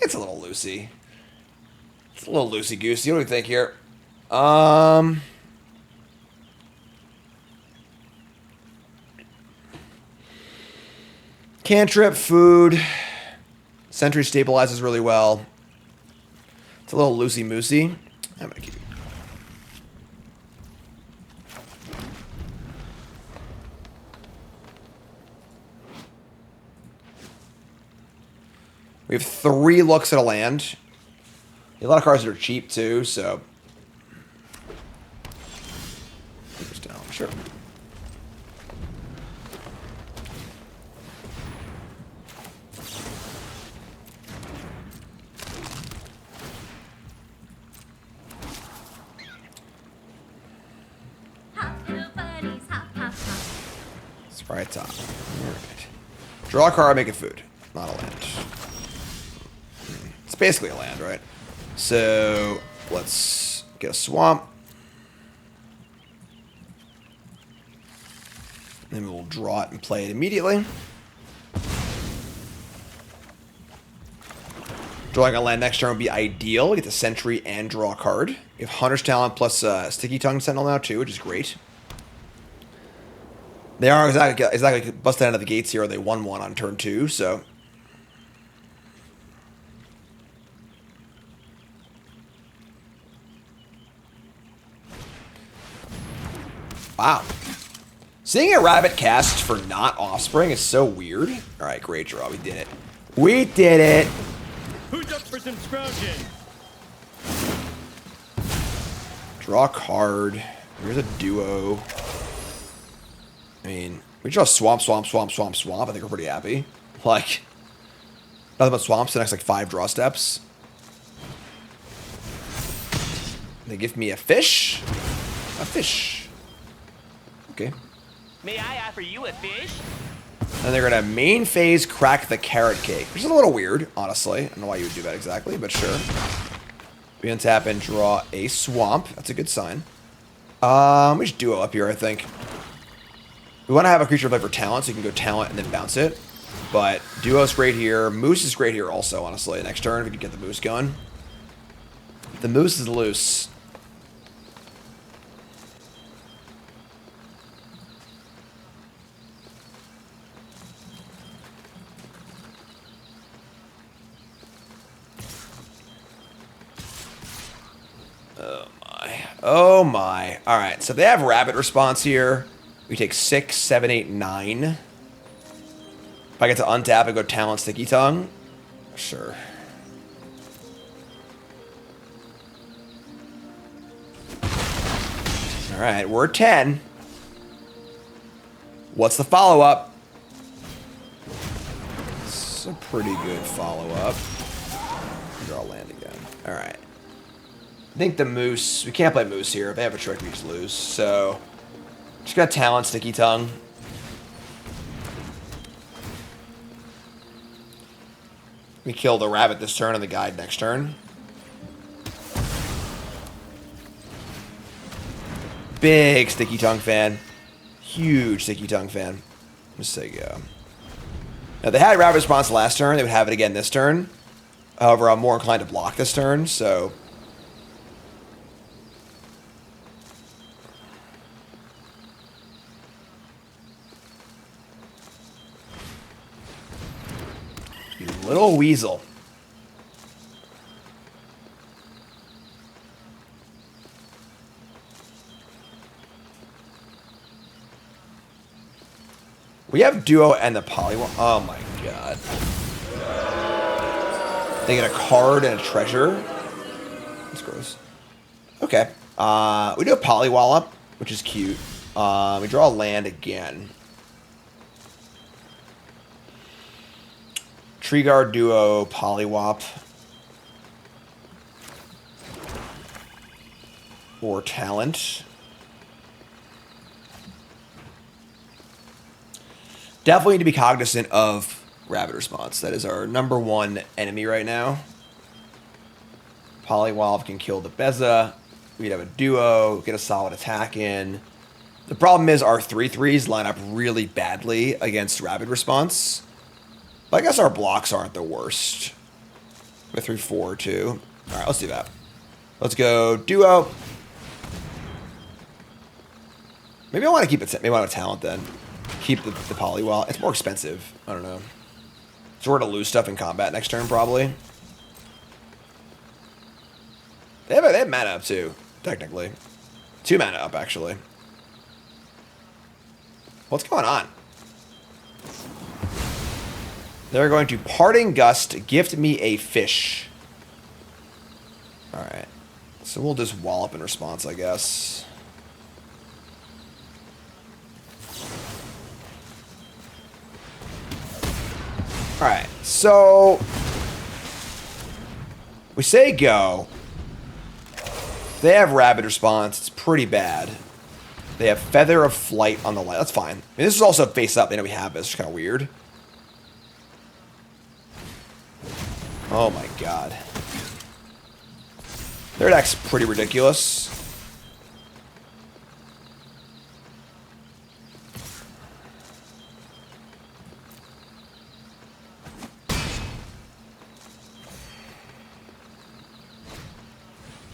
It's a little loosey. It's a little loosey-goosey. What do we think here? Cantrip, food. Sentry stabilizes really well. It's a little loosey-moosey. I'm gonna keep it. We have 3 looks at a land. A lot of cards that are cheap too, so. Down, sure. It's right top. All right. Draw a card, make it food. Not a land. It's basically a land, right? So let's get a swamp. Then we'll draw it and play it immediately. Drawing a land next turn would be ideal. Get the Sentry and draw a card. We have Hunter's Talent plus Sticky Tongue Sentinel now too, which is great. They are exactly busted out of the gates here. They won 1 on turn 2, so. Wow. Seeing a rabbit cast for not Offspring is so weird. All right, great draw. We did it. We did it.
Who's up for some scrounging?
Draw a card. Here's a duo. I mean, we draw swamp, swamp, swamp, swamp, swamp. I think we're pretty happy. Like, nothing but swamps the next like 5 draw steps. They give me a fish. A fish. Okay.
May I offer you a fish?
And they're gonna main phase crack the carrot cake, which is a little weird, honestly. I don't know why you would do that exactly, but sure. We untap and draw a swamp. That's a good sign. We just duo up here, I think. We want to have a creature play for talent, so you can go talent and then bounce it. But duo's great here. Moose is great here also, honestly. Next turn, we can get the moose going. The moose is loose. Oh my. Oh my. Alright, so they have rabbit response here. We take 6, 7, 8, 9. If I get to untap and go talent sticky tongue. Sure. Alright, we're 10. What's the follow-up? It's a pretty good follow-up. Draw land again. Alright. I think the moose... We can't play moose here. If they have a trick, we just lose. So... Just got talent, sticky tongue. We kill the rabbit this turn and the guide next turn. Big sticky tongue fan. Huge sticky tongue fan. Let's say go. Now they had rabbit response last turn. They would have it again this turn. However, I'm more inclined to block this turn, so... You little weasel. We have duo and the polywall. Oh my god. They get a card and a treasure. That's gross. Okay. We do a polywallop, which is cute. We draw a land again. Tree Guard duo, Polywop. Or Talent. Definitely need to be cognizant of Rabbit Response. That is our /1 enemy right now. Polywop can kill the Beza. We'd have a duo, get a solid attack in. The problem is our 3/3s line up really badly against Rapid Response. But I guess our blocks aren't the worst. With 3/4 too. Alright, let's do that. Let's go duo. Maybe I want to keep it. Maybe I want a talent then. Keep the polywall. It's more expensive. I don't know. So we're going to lose stuff in combat next turn probably. They have mana up too, technically. 2 mana up actually. What's going on? They're going to Parting Gust, gift me a fish. Alright. So we'll just wallop in response, I guess. Alright, so... We say go. They have Rapid Response. It's pretty bad. They have Feather of Flight on the line. That's fine. I mean, this is also face up. They know we have this. It's kind of weird. Oh my god. Their deck's pretty ridiculous.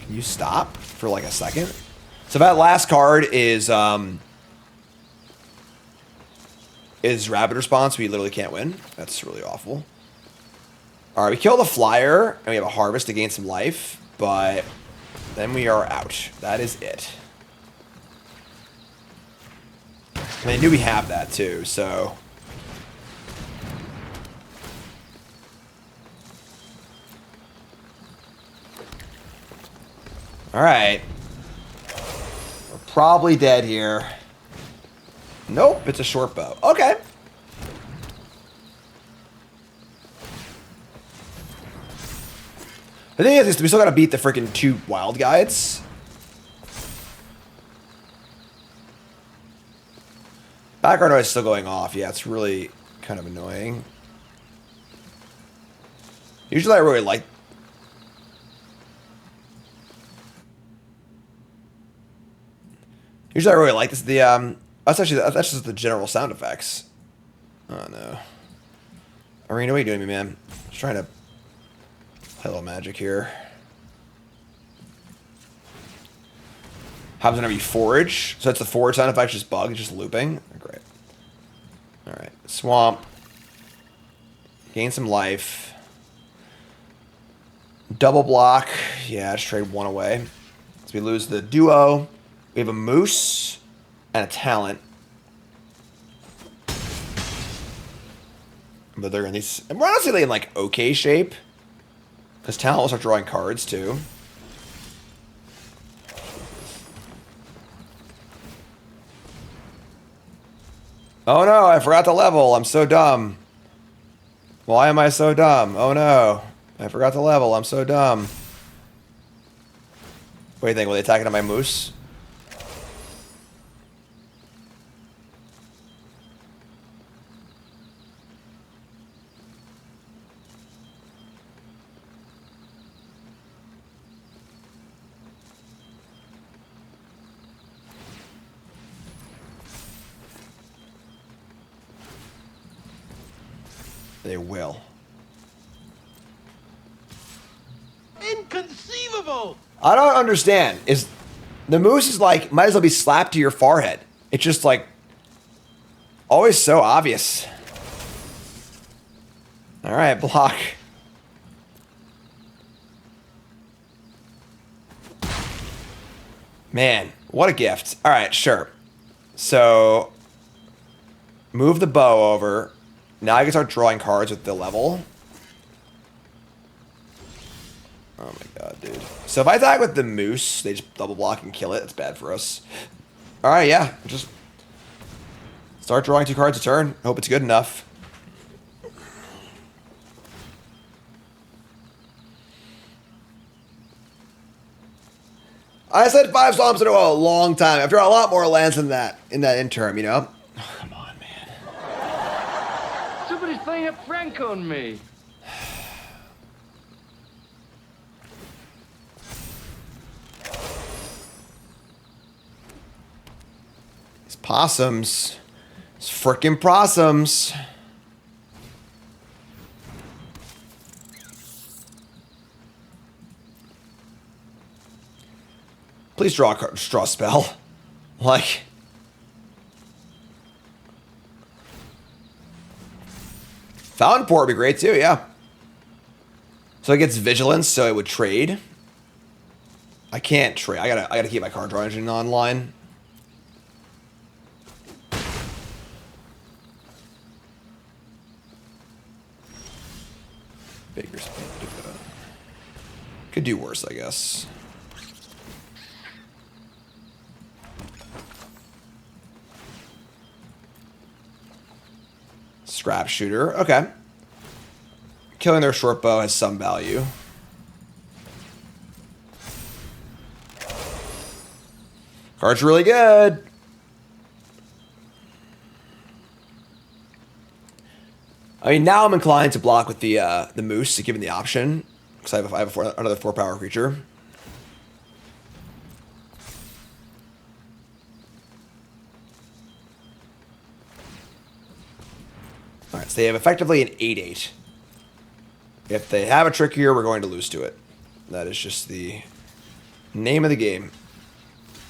Can you stop for like a second? So that last card is Rapid Response. We literally can't win. That's really awful. All right, we kill the flyer, and we have a harvest to gain some life, but then we are out. That is it. And I knew we have that too, so... All right. We're probably dead here. Nope, it's a short bow. Okay. The thing is, we still gotta beat the freaking 2 wild guides. Background noise is still going off. Yeah, it's really kind of annoying. Usually I really like... Usually I really like this. That's just the general sound effects. Oh no. Arena, what are you doing to me, man? Just trying to play a little magic here. Happens whenever you forage. So that's the forage sound effect, just bug, just looping. Great. Alright. Swamp. Gain some life. Double block. Yeah, just trade one away. So we lose the duo. We have a moose and a talent. But they're in these... And we're honestly in like okay shape. Because talent will start drawing cards too. Oh no, I forgot to level. I'm so dumb. Why am I so dumb? Oh no. I forgot to level. I'm so dumb. What do you think? Will they attack it on my moose? They will.
Inconceivable!
I don't understand. Is the moose is like might as well be slapped to your forehead. It's just like always so obvious. All right, block. Man, what a gift. All right, sure. So move the bow over. Now I can start drawing cards with the level. Oh my god, dude. So if I attack with the moose, they just double block and kill it. That's bad for us. Alright, yeah. Just start drawing 2 cards a turn. Hope it's good enough. I said 5 Psalms in a row a long time. I've drawn a lot more lands than that in that interim, you know? Oh, come on, man.
Somebody's playing a prank on me.
These possums. These frickin' possums. Please draw a card, just draw a spell. Like. Fountain Port would be great too, yeah. So it gets vigilance, so it would trade. I can't trade. I gotta keep my card draw engine online. Bigger spin. Could do worse, I guess. Scrap shooter. Okay. Killing their short bow has some value. Card's really good. I mean, now I'm inclined to block with the moose, given the option, because I have another 4 power creature. All right, so they have effectively an 8/8. If they have a trick here, we're going to lose to it. That is just the name of the game.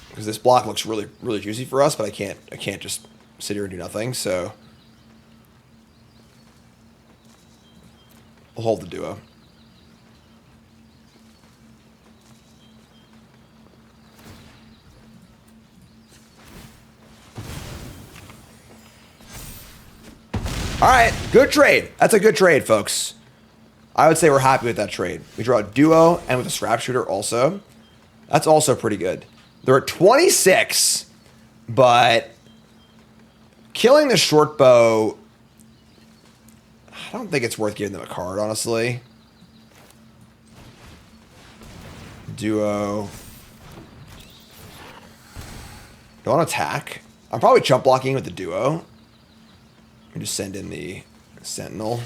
Because this block looks really, really juicy for us, but I can't just sit here and do nothing. So we'll hold the duo. All right, good trade. That's a good trade, folks. I would say we're happy with that trade. We draw a duo and with a scrap shooter also. That's also pretty good. They're at 26, but killing the short bow, I don't think it's worth giving them a card, honestly. Duo. Don't attack. I'm probably chump blocking with the duo. And just send in the sentinel.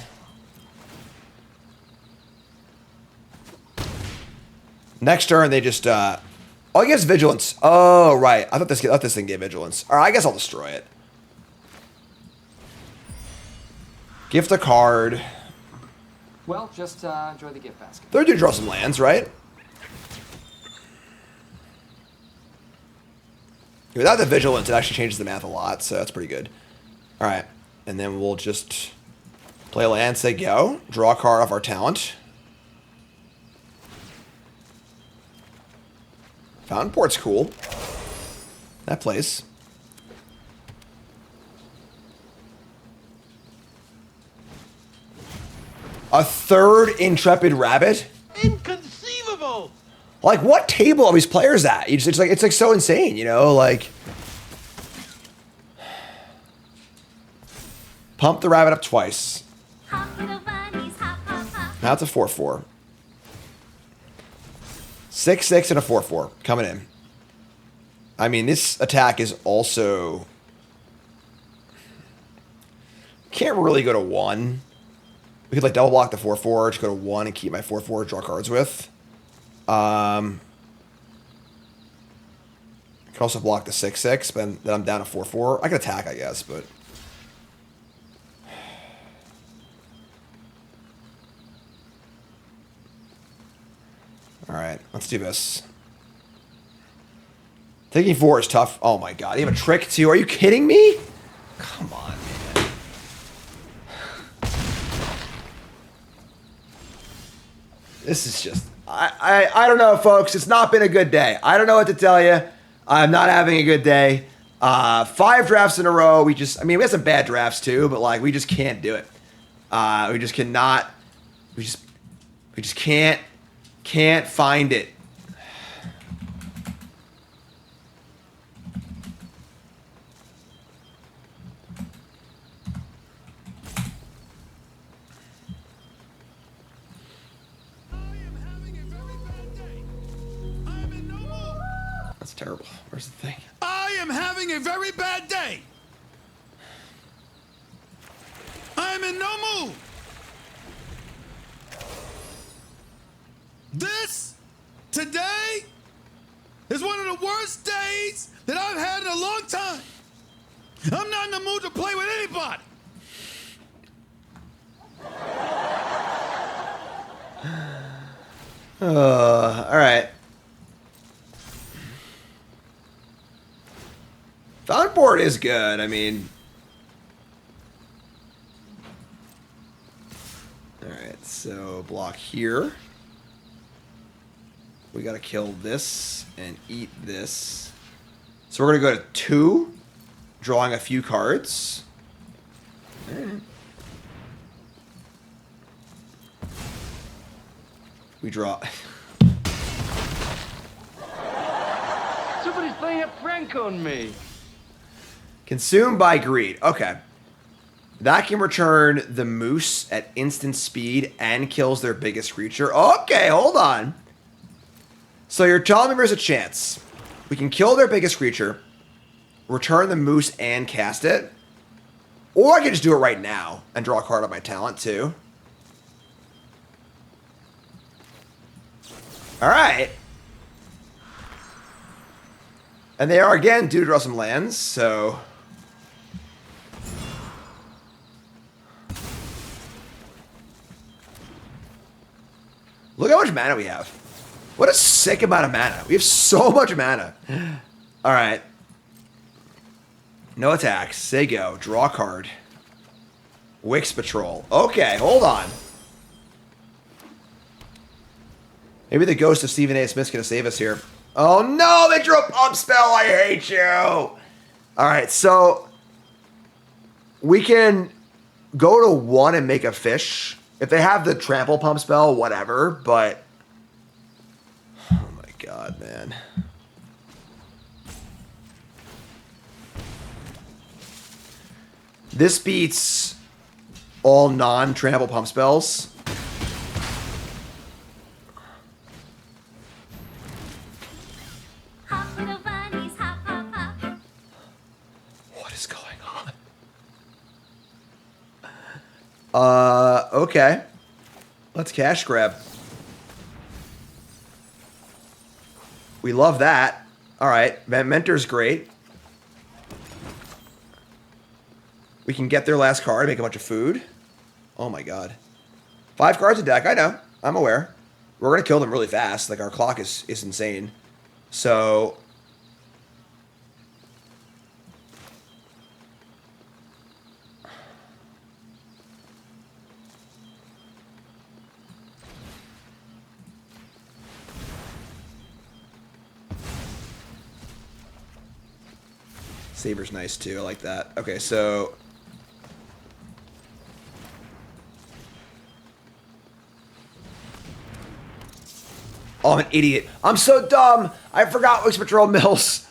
Next turn, they just, oh, he gets vigilance. Oh, right. I thought this thing gave vigilance. All right, I guess I'll destroy it. Gift a card.
Well, just enjoy the gift basket.
They're gonna draw some lands, right? Without the vigilance, it actually changes the math a lot, so that's pretty good. All right, and then we'll just play a land, say go, draw a card off our talent. Fountain Port's cool. That plays. A third Intrepid Rabbit?
Inconceivable!
Like, what table are these players at? It's like so insane, you know? Like, pump the rabbit up twice. Now it's a 4/4. 6/6 and a 4/4 coming in. I mean, this attack is also can't really go to 1. We could like double block the 4/4, just go to 1 and keep my 4/4 draw cards with. I can also block the 6/6, but then I'm down to 4/4. I can attack, I guess, but all right, let's do this. Taking 4 is tough. Oh my god, you have a trick too? Are you kidding me? Come on, man. This is just... I don't know, folks. It's not been a good day. I don't know what to tell you. I'm not having a good day. 5 drafts in a row. We had some bad drafts too, but like we just can't do it. We just cannot. We just can't find it. That's terrible. Where's the thing?
I am having a very bad day. I am in no mood. This, today, is one of the worst days that I've had in a long time. I'm not in the mood to play with anybody.
All right. Fountain board is good. I mean, all right. So block here. We got to kill this and eat this. So we're going to go to 2, drawing a few cards. All right. We draw.
Somebody's playing a prank on me.
Consumed by greed. Okay. That can return the moose at instant speed and kills their biggest creature. Okay, hold on. So you're telling me there's a chance we can kill their biggest creature, return the moose and cast it? Or I can just do it right now and draw a card on my talent too. All right. And they are again due to draw some lands, so... Look how much mana we have. What a sick amount of mana. We have so much mana. All right. No attacks. Say go. Draw a card. Wix Patrol. Okay, hold on. Maybe the ghost of Stephen A. Smith's going to save us here. Oh, no! They drew a pump spell! I hate you! All right, so... We can go to 1 and make a fish. If they have the trample pump spell, whatever, but... Oh my god, man. This beats all non-trample pump spells. Okay. Let's cash grab. We love that. All right. Mentor's great. We can get their last card, make a bunch of food. Oh my god. 5 cards a deck, I know. I'm aware. We're going to kill them really fast. Like, our clock is insane. So... Saber's nice too, I like that. Okay, so... Oh, I'm an idiot. I'm so dumb. I forgot Wix Patrol Mills.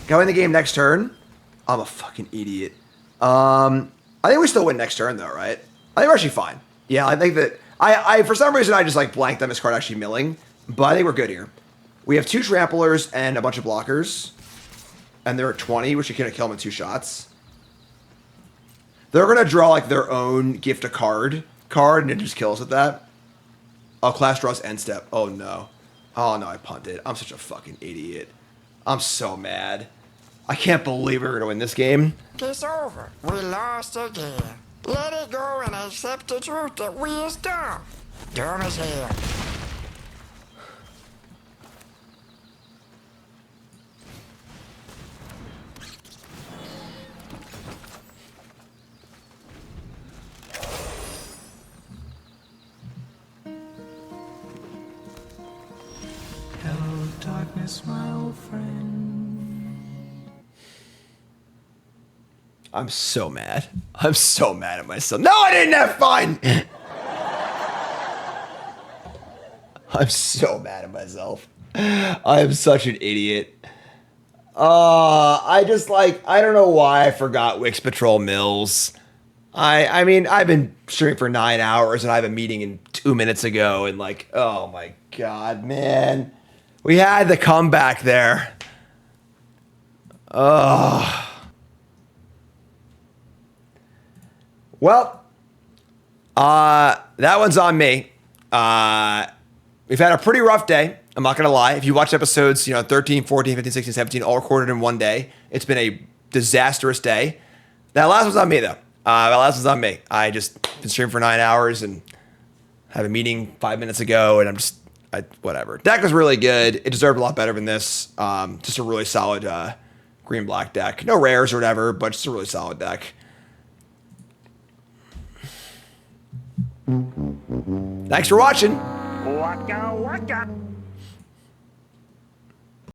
Go in the game next turn. I'm a fucking idiot. I think we still win next turn though, right? I think we're actually fine. Yeah, I think that I for some reason I just like blanked on this card actually milling, but I think we're good here. We have 2 tramplers and a bunch of blockers, and they're at 20, which you can't kill them in 2 shots. They're gonna draw like their own gift a card and it just kills with that. Oh, class draws end step. Oh no. Oh no, I punted. I'm such a fucking idiot. I'm so mad. I can't believe we're gonna win this game.
It's over. We lost again. Let it go and accept the truth that we is dumb. Dumb as hell.
Hello, darkness, my old friend.
I'm so mad. I'm so mad at myself. No, I didn't have fun! I'm so mad at myself. I am such an idiot. I just like, I don't know why I forgot Wix Patrol Mills. I mean, I've been streaming for 9 hours and I have a meeting in 2 minutes ago and like, oh my God, man. We had the comeback there. Ugh. Well, that one's on me. We've had a pretty rough day. I'm not going to lie. If you watch episodes, 13, 14, 15, 16, 17, all recorded in one day, it's been a disastrous day. That last one's on me, though. That last one's on me. I just been streaming for 9 hours and had a meeting 5 minutes ago, and whatever. Deck was really good. It deserved a lot better than this. Just a really solid green-black deck. No rares or whatever, but just a really solid deck. Thanks for watching.
Waka waka.